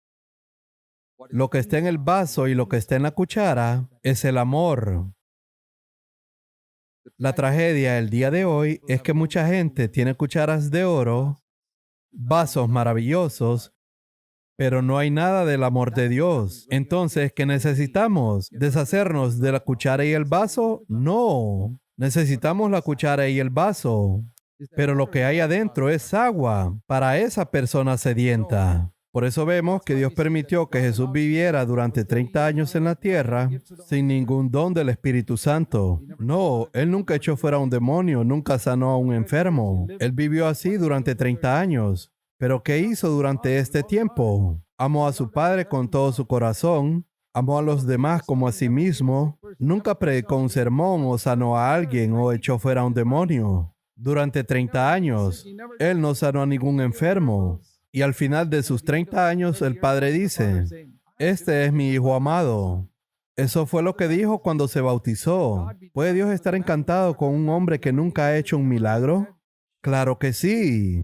Lo que está en el vaso y lo que está en la cuchara es el amor. La tragedia el día de hoy es que mucha gente tiene cucharas de oro, vasos maravillosos, pero no hay nada del amor de Dios. Entonces, ¿qué necesitamos? ¿Deshacernos de la cuchara y el vaso? No. Necesitamos la cuchara y el vaso. Pero lo que hay adentro es agua para esa persona sedienta. Por eso vemos que Dios permitió que Jesús viviera durante 30 años en la tierra sin ningún don del Espíritu Santo. No, Él nunca echó fuera a un demonio, nunca sanó a un enfermo. Él vivió así durante 30 años. ¿Pero qué hizo durante este tiempo? Amó a su Padre con todo su corazón. Amó a los demás como a sí mismo. Nunca predicó un sermón o sanó a alguien o echó fuera a un demonio. Durante 30 años, Él no sanó a ningún enfermo. Y al final de sus 30 años, el Padre dice, Este es mi Hijo amado. Eso fue lo que dijo cuando se bautizó. ¿Puede Dios estar encantado con un hombre que nunca ha hecho un milagro? Claro que sí.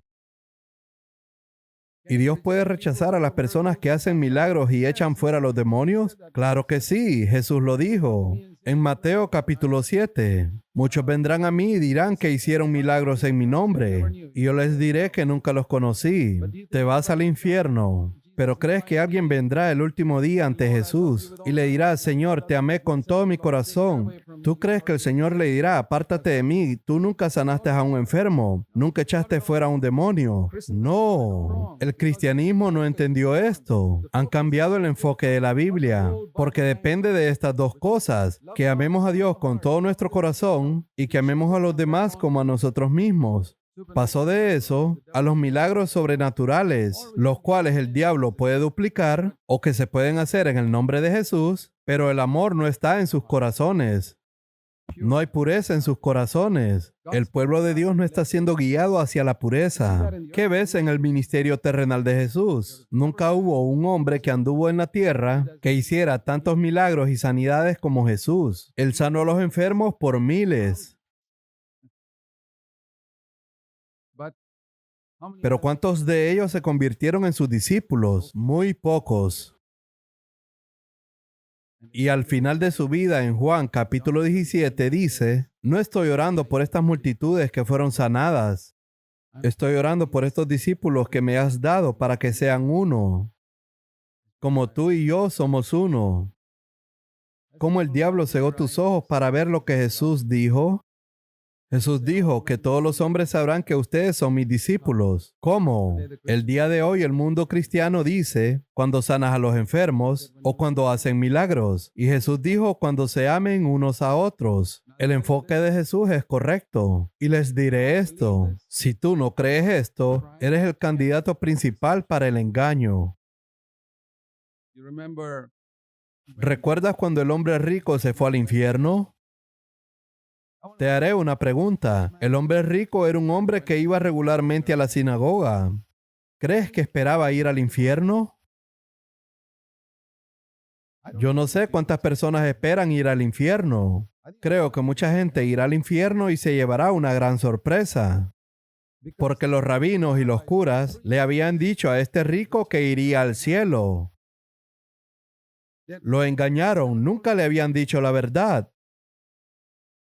¿Y Dios puede rechazar a las personas que hacen milagros y echan fuera a los demonios? Claro que sí, Jesús lo dijo. En Mateo capítulo 7, muchos vendrán a mí y dirán que hicieron milagros en mi nombre, y yo les diré que nunca los conocí. Te vas al infierno. Pero ¿crees que alguien vendrá el último día ante Jesús y le dirá, Señor, te amé con todo mi corazón? ¿Tú crees que el Señor le dirá, apártate de mí, tú nunca sanaste a un enfermo, nunca echaste fuera a un demonio? No, el cristianismo no entendió esto. Han cambiado el enfoque de la Biblia, porque depende de estas dos cosas, que amemos a Dios con todo nuestro corazón y que amemos a los demás como a nosotros mismos. Pasó de eso a los milagros sobrenaturales, los cuales el diablo puede duplicar o que se pueden hacer en el nombre de Jesús, pero el amor no está en sus corazones. No hay pureza en sus corazones. El pueblo de Dios no está siendo guiado hacia la pureza. ¿Qué ves en el ministerio terrenal de Jesús? Nunca hubo un hombre que anduvo en la tierra que hiciera tantos milagros y sanidades como Jesús. Él sanó a los enfermos por miles. Pero ¿cuántos de ellos se convirtieron en sus discípulos? Muy pocos. Y al final de su vida, en Juan capítulo 17, dice, no estoy orando por estas multitudes que fueron sanadas. Estoy orando por estos discípulos que me has dado para que sean uno. Como tú y yo somos uno. ¿Cómo el diablo cegó tus ojos para ver lo que Jesús dijo? Jesús dijo que todos los hombres sabrán que ustedes son mis discípulos. ¿Cómo? El día de hoy el mundo cristiano dice cuando sanas a los enfermos o cuando hacen milagros. Y Jesús dijo cuando se amen unos a otros. El enfoque de Jesús es correcto. Y les diré esto. Si tú no crees esto, eres el candidato principal para el engaño. ¿Recuerdas cuando el hombre rico se fue al infierno? Te haré una pregunta. El hombre rico era un hombre que iba regularmente a la sinagoga. ¿Crees que esperaba ir al infierno? Yo no sé cuántas personas esperan ir al infierno. Creo que mucha gente irá al infierno y se llevará una gran sorpresa. Porque los rabinos y los curas le habían dicho a este rico que iría al cielo. Lo engañaron, nunca le habían dicho la verdad.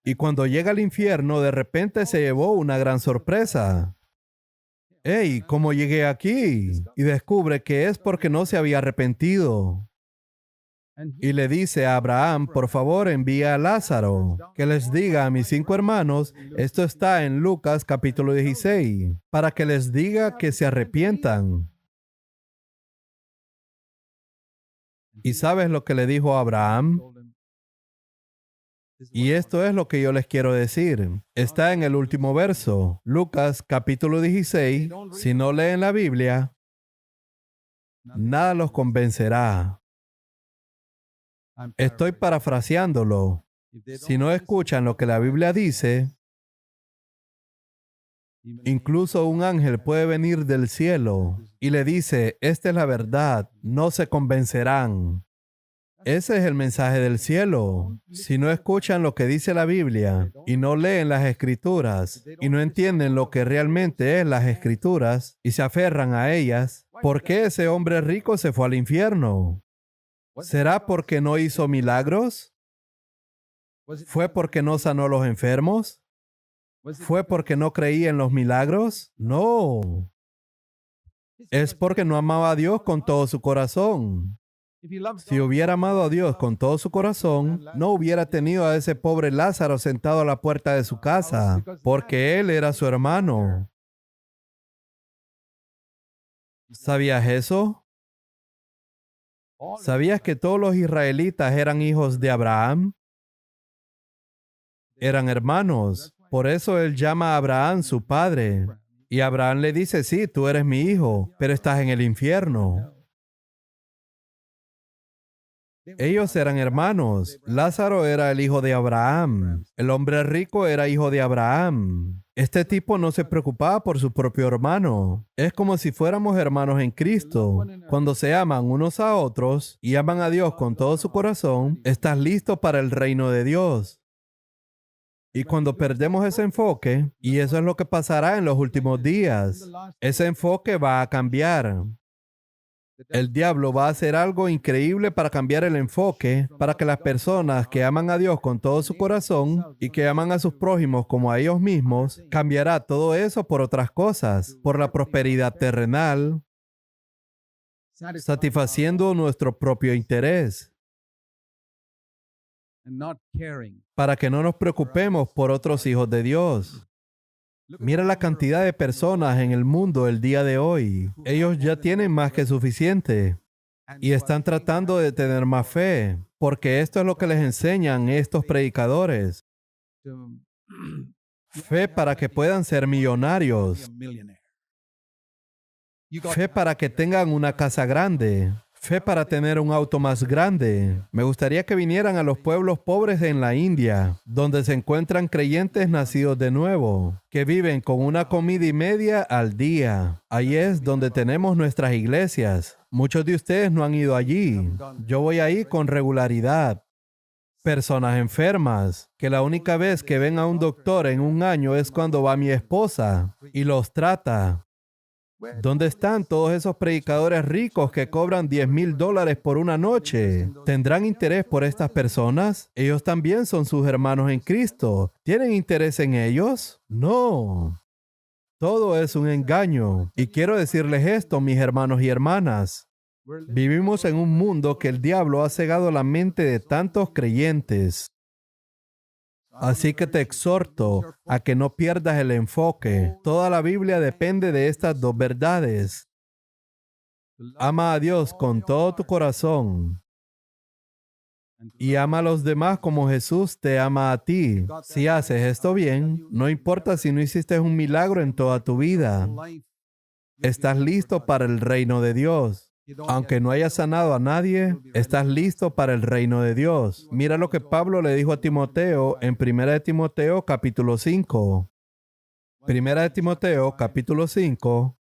Y cuando llega al infierno, de repente se llevó una gran sorpresa. ¡Hey! ¿Cómo llegué aquí? Y descubre que es porque no se había arrepentido. Y le dice a Abraham, por favor, envía a Lázaro, que les diga a mis 5 hermanos, esto está en Lucas capítulo 16, para que les diga que se arrepientan. ¿Y sabes lo que le dijo a Abraham? Y esto es lo que yo les quiero decir. Está en el último verso, Lucas capítulo 16. Si no leen la Biblia, nada los convencerá. Estoy parafraseándolo. Si no escuchan lo que la Biblia dice, incluso un ángel puede venir del cielo y le dice, esta es la verdad, no se convencerán. Ese es el mensaje del cielo. Si no escuchan lo que dice la Biblia y no leen las Escrituras y no entienden lo que realmente es las Escrituras y se aferran a ellas, ¿por qué ese hombre rico se fue al infierno? ¿Será porque no hizo milagros? ¿Fue porque no sanó a los enfermos? ¿Fue porque no creía en los milagros? No. Es porque no amaba a Dios con todo su corazón. Si hubiera amado a Dios con todo su corazón, no hubiera tenido a ese pobre Lázaro sentado a la puerta de su casa, porque él era su hermano. ¿Sabías eso? ¿Sabías que todos los israelitas eran hijos de Abraham? Eran hermanos. Por eso él llama a Abraham su padre. Y Abraham le dice, sí, tú eres mi hijo, pero estás en el infierno. Ellos eran hermanos. Lázaro era el hijo de Abraham. El hombre rico era hijo de Abraham. Este tipo no se preocupaba por su propio hermano. Es como si fuéramos hermanos en Cristo. Cuando se aman unos a otros y aman a Dios con todo su corazón, estás listo para el reino de Dios. Y cuando perdemos ese enfoque, y eso es lo que pasará en los últimos días, ese enfoque va a cambiar. El diablo va a hacer algo increíble para cambiar el enfoque, para que las personas que aman a Dios con todo su corazón y que aman a sus prójimos como a ellos mismos, cambiará todo eso por otras cosas, por la prosperidad terrenal, satisfaciendo nuestro propio interés, para que no nos preocupemos por otros hijos de Dios. Mira la cantidad de personas en el mundo el día de hoy. Ellos ya tienen más que suficiente y están tratando de tener más fe, porque esto es lo que les enseñan estos predicadores. Fe para que puedan ser millonarios. Fe para que tengan una casa grande. Fe para tener un auto más grande. Me gustaría que vinieran a los pueblos pobres en la India, donde se encuentran creyentes nacidos de nuevo, que viven con una comida y media al día. Ahí es donde tenemos nuestras iglesias. Muchos de ustedes no han ido allí. Yo voy ahí con regularidad. Personas enfermas, que la única vez que ven a un doctor en un año es cuando va mi esposa y los trata. ¿Dónde están todos esos predicadores ricos que cobran $10,000 por una noche? ¿Tendrán interés por estas personas? Ellos también son sus hermanos en Cristo. ¿Tienen interés en ellos? No. Todo es un engaño. Y quiero decirles esto, mis hermanos y hermanas. Vivimos en un mundo que el diablo ha cegado la mente de tantos creyentes. Así que te exhorto a que no pierdas el enfoque. Toda la Biblia depende de estas dos verdades. Ama a Dios con todo tu corazón y ama a los demás como Jesús te ama a ti. Si haces esto bien, no importa si no hiciste un milagro en toda tu vida, estás listo para el reino de Dios. Aunque no hayas sanado a nadie, estás listo para el reino de Dios. Mira lo que Pablo le dijo a Timoteo en 1 de Timoteo capítulo 5. 1 de Timoteo capítulo 5.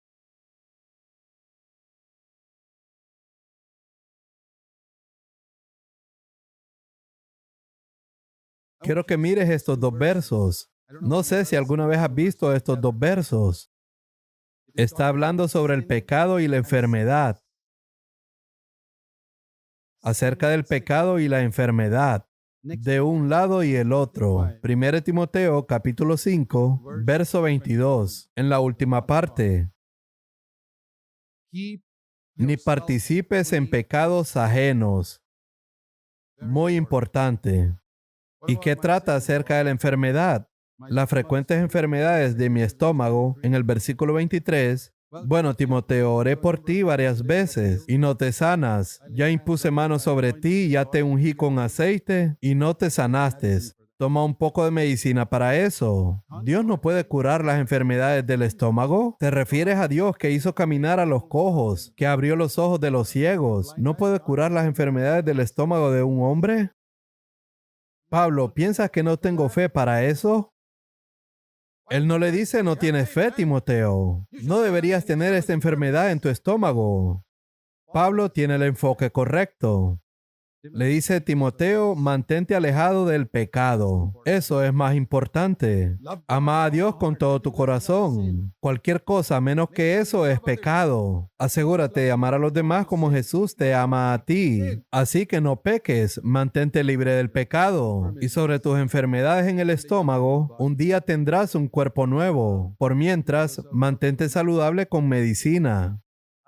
Quiero que mires estos dos versos. No sé si alguna vez has visto estos dos versos. Está hablando sobre el pecado y la enfermedad. Acerca del pecado y la enfermedad, de un lado y el otro. 1 Timoteo capítulo 5, verso 22, en la última parte. Ni participes en pecados ajenos. Muy importante. ¿Y qué trata acerca de la enfermedad? Las frecuentes enfermedades de mi estómago, en el versículo 23. Bueno, Timoteo, oré por ti varias veces y no te sanas. Ya impuse manos sobre ti, ya te ungí con aceite y no te sanaste. Toma un poco de medicina para eso. ¿Dios no puede curar las enfermedades del estómago? ¿Te refieres a Dios que hizo caminar a los cojos, que abrió los ojos de los ciegos? ¿No puede curar las enfermedades del estómago de un hombre? Pablo, ¿piensas que no tengo fe para eso? Él no le dice, no tienes fe, Timoteo. No deberías tener esta enfermedad en tu estómago. Pablo tiene el enfoque correcto. Le dice, Timoteo, mantente alejado del pecado. Eso es más importante. Ama a Dios con todo tu corazón. Cualquier cosa menos que eso es pecado. Asegúrate de amar a los demás como Jesús te ama a ti. Así que no peques, mantente libre del pecado. Y sobre tus enfermedades en el estómago, un día tendrás un cuerpo nuevo. Por mientras, mantente saludable con medicina.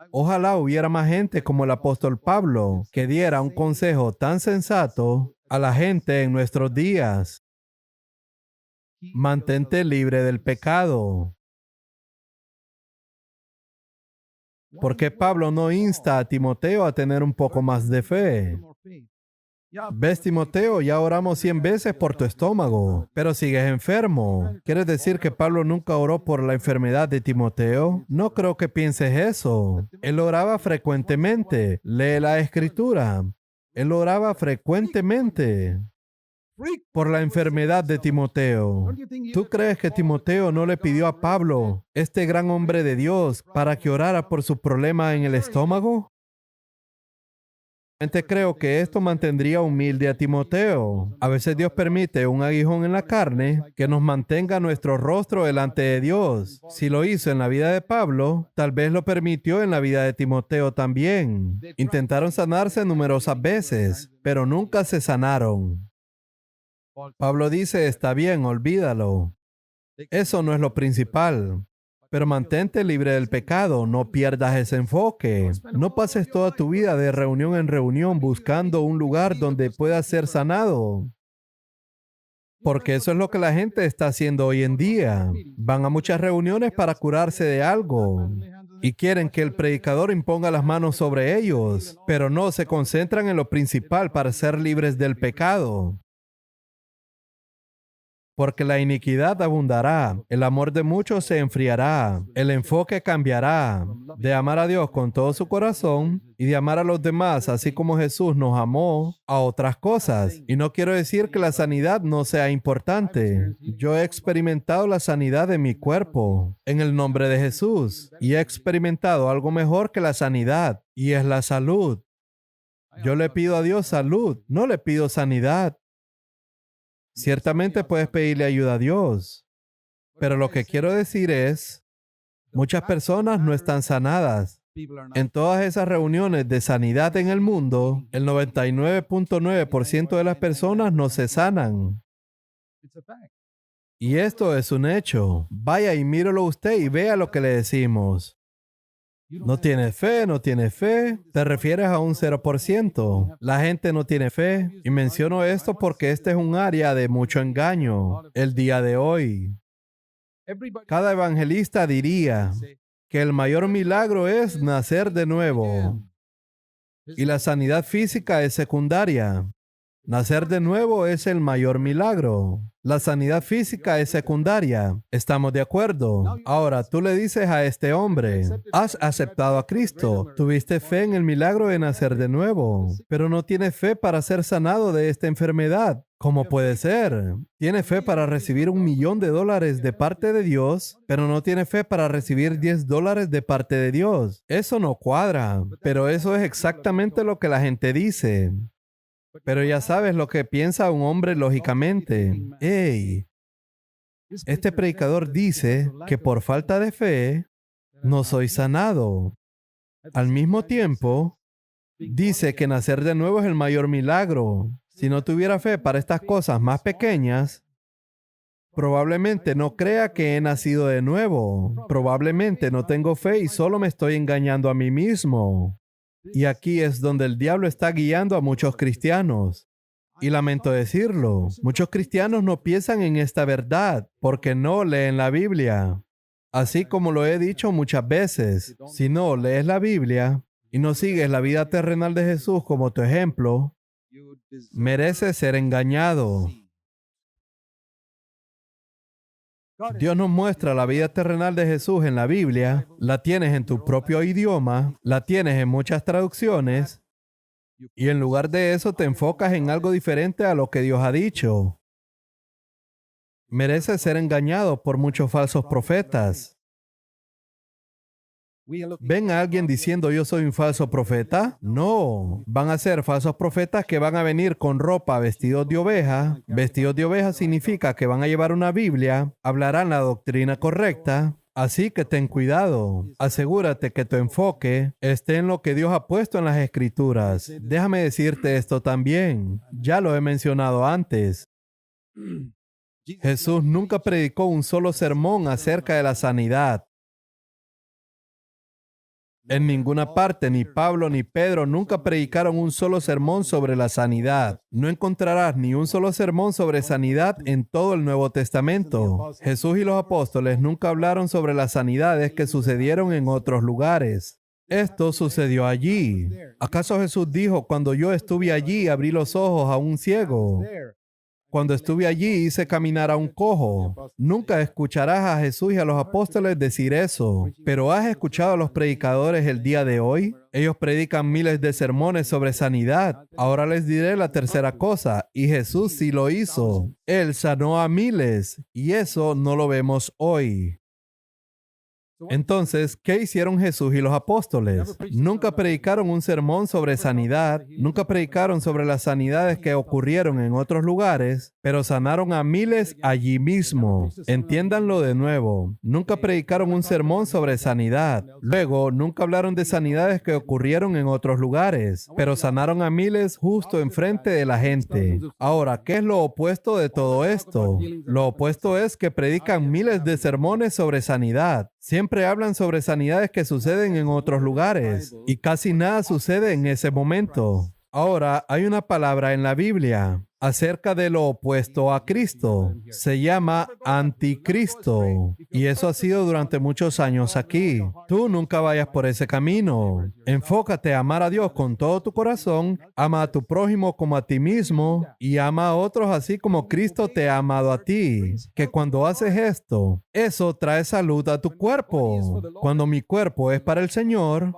Ojalá hubiera más gente como el apóstol Pablo que diera un consejo tan sensato a la gente en nuestros días. Mantente libre del pecado. ¿Por qué Pablo no insta a Timoteo a tener un poco más de fe? ¿Ves, Timoteo? Ya oramos 100 veces por tu estómago, pero sigues enfermo. ¿Quieres decir que Pablo nunca oró por la enfermedad de Timoteo? No creo que pienses eso. Él oraba frecuentemente. Lee la Escritura. Él oraba frecuentemente por la enfermedad de Timoteo. ¿Tú crees que Timoteo no le pidió a Pablo, este gran hombre de Dios, para que orara por su problema en el estómago? Realmente creo que esto mantendría humilde a Timoteo. A veces Dios permite un aguijón en la carne que nos mantenga nuestro rostro delante de Dios. Si lo hizo en la vida de Pablo, tal vez lo permitió en la vida de Timoteo también. Intentaron sanarse numerosas veces, pero nunca se sanaron. Pablo dice, está bien, olvídalo. Eso no es lo principal. Pero mantente libre del pecado, no pierdas ese enfoque. No pases toda tu vida de reunión en reunión buscando un lugar donde puedas ser sanado. Porque eso es lo que la gente está haciendo hoy en día. Van a muchas reuniones para curarse de algo y quieren que el predicador imponga las manos sobre ellos, pero no se concentran en lo principal para ser libres del pecado. Porque la iniquidad abundará, el amor de muchos se enfriará, el enfoque cambiará de amar a Dios con todo su corazón y de amar a los demás, así como Jesús nos amó, a otras cosas. Y no quiero decir que la sanidad no sea importante. Yo he experimentado la sanidad de mi cuerpo en el nombre de Jesús y he experimentado algo mejor que la sanidad y es la salud. Yo le pido a Dios salud, no le pido sanidad. Ciertamente puedes pedirle ayuda a Dios, pero lo que quiero decir es, muchas personas no están sanadas. En todas esas reuniones de sanidad en el mundo, el 99.9% de las personas no se sanan. Y esto es un hecho. Vaya y míralo usted y vea lo que le decimos. No tienes fe, no tienes fe. Te refieres a un 0%. La gente no tiene fe. Y menciono esto porque este es un área de mucho engaño el día de hoy. Cada evangelista diría que el mayor milagro es nacer de nuevo. Y la sanidad física es secundaria. Nacer de nuevo es el mayor milagro. La sanidad física es secundaria. ¿Estamos de acuerdo? Ahora, tú le dices a este hombre, has aceptado a Cristo, tuviste fe en el milagro de nacer de nuevo, pero no tienes fe para ser sanado de esta enfermedad. ¿Cómo puede ser? Tiene fe para recibir $1,000,000 de parte de Dios, pero no tiene fe para recibir $10 de parte de Dios. Eso no cuadra, pero eso es exactamente lo que la gente dice. Pero ya sabes lo que piensa un hombre lógicamente. Hey, este predicador dice que por falta de fe no soy sanado. Al mismo tiempo, dice que nacer de nuevo es el mayor milagro. Si no tuviera fe para estas cosas más pequeñas, probablemente no crea que he nacido de nuevo. Probablemente no tengo fe y solo me estoy engañando a mí mismo. Y aquí es donde el diablo está guiando a muchos cristianos. Y lamento decirlo, muchos cristianos no piensan en esta verdad porque no leen la Biblia. Así como lo he dicho muchas veces, si no lees la Biblia y no sigues la vida terrenal de Jesús como tu ejemplo, mereces ser engañado. Dios nos muestra la vida terrenal de Jesús en la Biblia, la tienes en tu propio idioma, la tienes en muchas traducciones, y en lugar de eso te enfocas en algo diferente a lo que Dios ha dicho. Mereces ser engañado por muchos falsos profetas. ¿Ven a alguien diciendo yo soy un falso profeta? No, van a ser falsos profetas que van a venir con ropa vestidos de oveja. Vestidos de oveja significa que van a llevar una Biblia, hablarán la doctrina correcta. Así que ten cuidado. Asegúrate que tu enfoque esté en lo que Dios ha puesto en las Escrituras. Déjame decirte esto también. Ya lo he mencionado antes. Jesús nunca predicó un solo sermón acerca de la sanidad. En ninguna parte, ni Pablo ni Pedro nunca predicaron un solo sermón sobre la sanidad. No encontrarás ni un solo sermón sobre sanidad en todo el Nuevo Testamento. Jesús y los apóstoles nunca hablaron sobre las sanidades que sucedieron en otros lugares. Esto sucedió allí. ¿Acaso Jesús dijo, cuando yo estuve allí, abrí los ojos a un ciego? Cuando estuve allí hice caminar a un cojo. Nunca escucharás a Jesús y a los apóstoles decir eso. Pero ¿has escuchado a los predicadores el día de hoy? Ellos predican miles de sermones sobre sanidad. Ahora les diré la tercera cosa. Y Jesús sí lo hizo. Él sanó a miles. Y eso no lo vemos hoy. Entonces, ¿qué hicieron Jesús y los apóstoles? Nunca predicaron un sermón sobre sanidad, nunca predicaron sobre las sanidades que ocurrieron en otros lugares, pero sanaron a miles allí mismo. Entiéndanlo de nuevo. Nunca predicaron un sermón sobre sanidad. Luego, nunca hablaron de sanidades que ocurrieron en otros lugares, pero sanaron a miles justo enfrente de la gente. Ahora, ¿qué es lo opuesto de todo esto? Lo opuesto es que predican miles de sermones sobre sanidad. Siempre hablan sobre sanidades que suceden en otros lugares y casi nada sucede en ese momento. Ahora, hay una palabra en la Biblia acerca de lo opuesto a Cristo. Se llama anticristo. Y eso ha sido durante muchos años aquí. Tú nunca vayas por ese camino. Enfócate a amar a Dios con todo tu corazón, ama a tu prójimo como a ti mismo y ama a otros así como Cristo te ha amado a ti. Que cuando haces esto, eso trae salud a tu cuerpo. Cuando mi cuerpo es para el Señor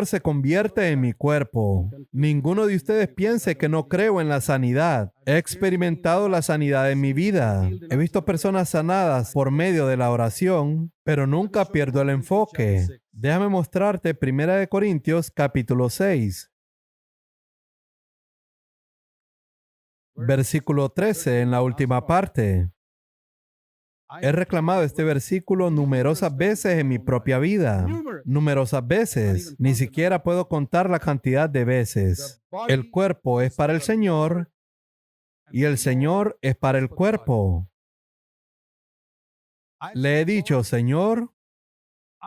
se convierte en mi cuerpo. Ninguno de ustedes piense que no creo en la sanidad. He experimentado la sanidad en mi vida. He visto personas sanadas por medio de la oración, pero nunca pierdo el enfoque. Déjame mostrarte 1 Corintios capítulo 6. Versículo 13 en la última parte. He reclamado este versículo numerosas veces en mi propia vida. Numerosas veces. Ni siquiera puedo contar la cantidad de veces. El cuerpo es para el Señor y el Señor es para el cuerpo. Le he dicho, Señor,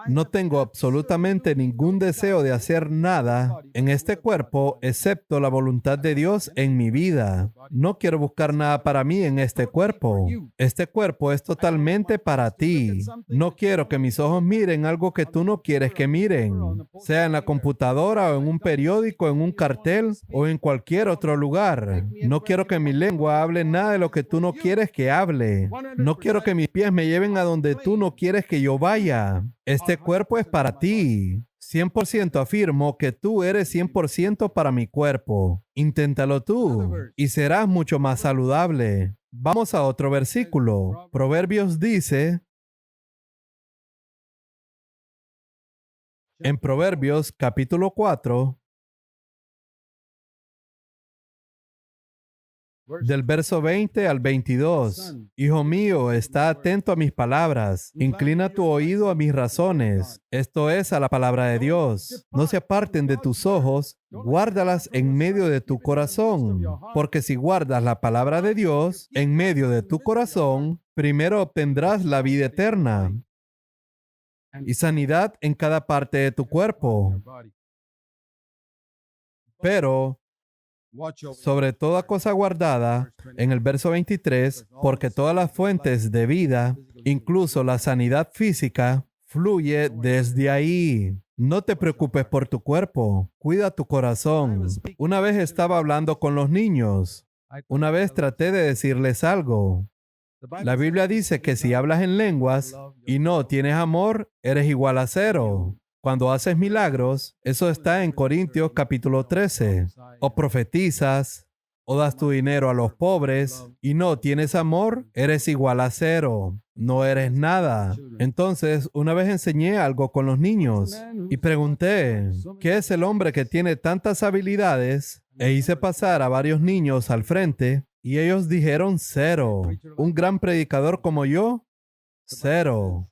no tengo absolutamente ningún deseo de hacer nada en este cuerpo excepto la voluntad de Dios en mi vida. No quiero buscar nada para mí en este cuerpo. Este cuerpo es totalmente para ti. No quiero que mis ojos miren algo que tú no quieres que miren, sea en la computadora o en un periódico, en un cartel o en cualquier otro lugar. No quiero que mi lengua hable nada de lo que tú no quieres que hable. No quiero que mis pies me lleven a donde tú no quieres que yo vaya. Este cuerpo es para ti. 100% afirmo que tú eres 100% para mi cuerpo. Inténtalo tú y serás mucho más saludable. Vamos a otro versículo. Proverbios dice, en Proverbios capítulo 4, del verso 20 al 22. Hijo mío, está atento a mis palabras. Inclina tu oído a mis razones. Esto es a la palabra de Dios. No se aparten de tus ojos. Guárdalas en medio de tu corazón. Porque si guardas la palabra de Dios en medio de tu corazón, primero obtendrás la vida eterna y sanidad en cada parte de tu cuerpo. Pero sobre toda cosa guardada, en el verso 23, porque todas las fuentes de vida, incluso la sanidad física, fluye desde ahí. No te preocupes por tu cuerpo, cuida tu corazón. Una vez estaba hablando con los niños. Una vez traté de decirles algo. La Biblia dice que si hablas en lenguas y no tienes amor, eres igual a cero. Cuando haces milagros, eso está en Corintios capítulo 13. O profetizas, o das tu dinero a los pobres, y no tienes amor, eres igual a cero. No eres nada. Entonces, una vez enseñé algo con los niños y pregunté, ¿qué es el hombre que tiene tantas habilidades? E hice pasar a varios niños al frente y ellos dijeron cero. ¿Un gran predicador como yo? Cero.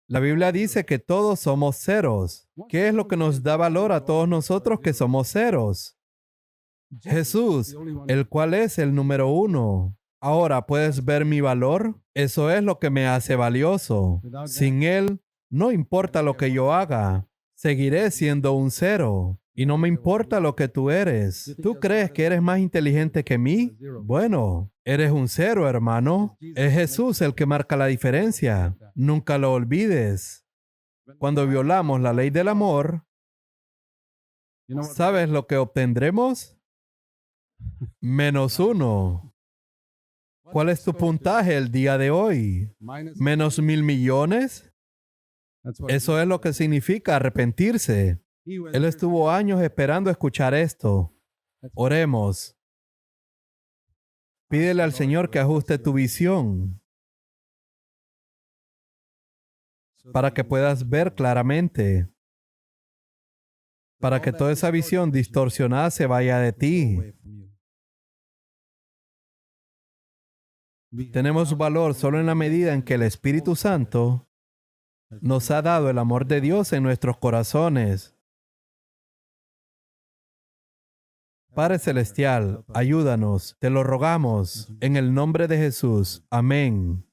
La Biblia dice que todos somos ceros. ¿Qué es lo que nos da valor a todos nosotros que somos ceros? Jesús, el cual es el número 1. Ahora, ¿puedes ver mi valor? Eso es lo que me hace valioso. Sin Él, no importa lo que yo haga, seguiré siendo un cero. Y no me importa lo que tú eres. ¿Tú crees que eres más inteligente que mí? Bueno, eres un cero, hermano. Es Jesús el que marca la diferencia. Nunca lo olvides. Cuando violamos la ley del amor, ¿sabes lo que obtendremos? -1. ¿Cuál es tu puntaje el día de hoy? ¿Menos 1,000,000,000? Eso es lo que significa arrepentirse. Él estuvo años esperando escuchar esto. Oremos. Pídele al Señor que ajuste tu visión para que puedas ver claramente, para que toda esa visión distorsionada se vaya de ti. Tenemos valor solo en la medida en que el Espíritu Santo nos ha dado el amor de Dios en nuestros corazones. Padre Celestial, ayúdanos, te lo rogamos, en el nombre de Jesús. Amén.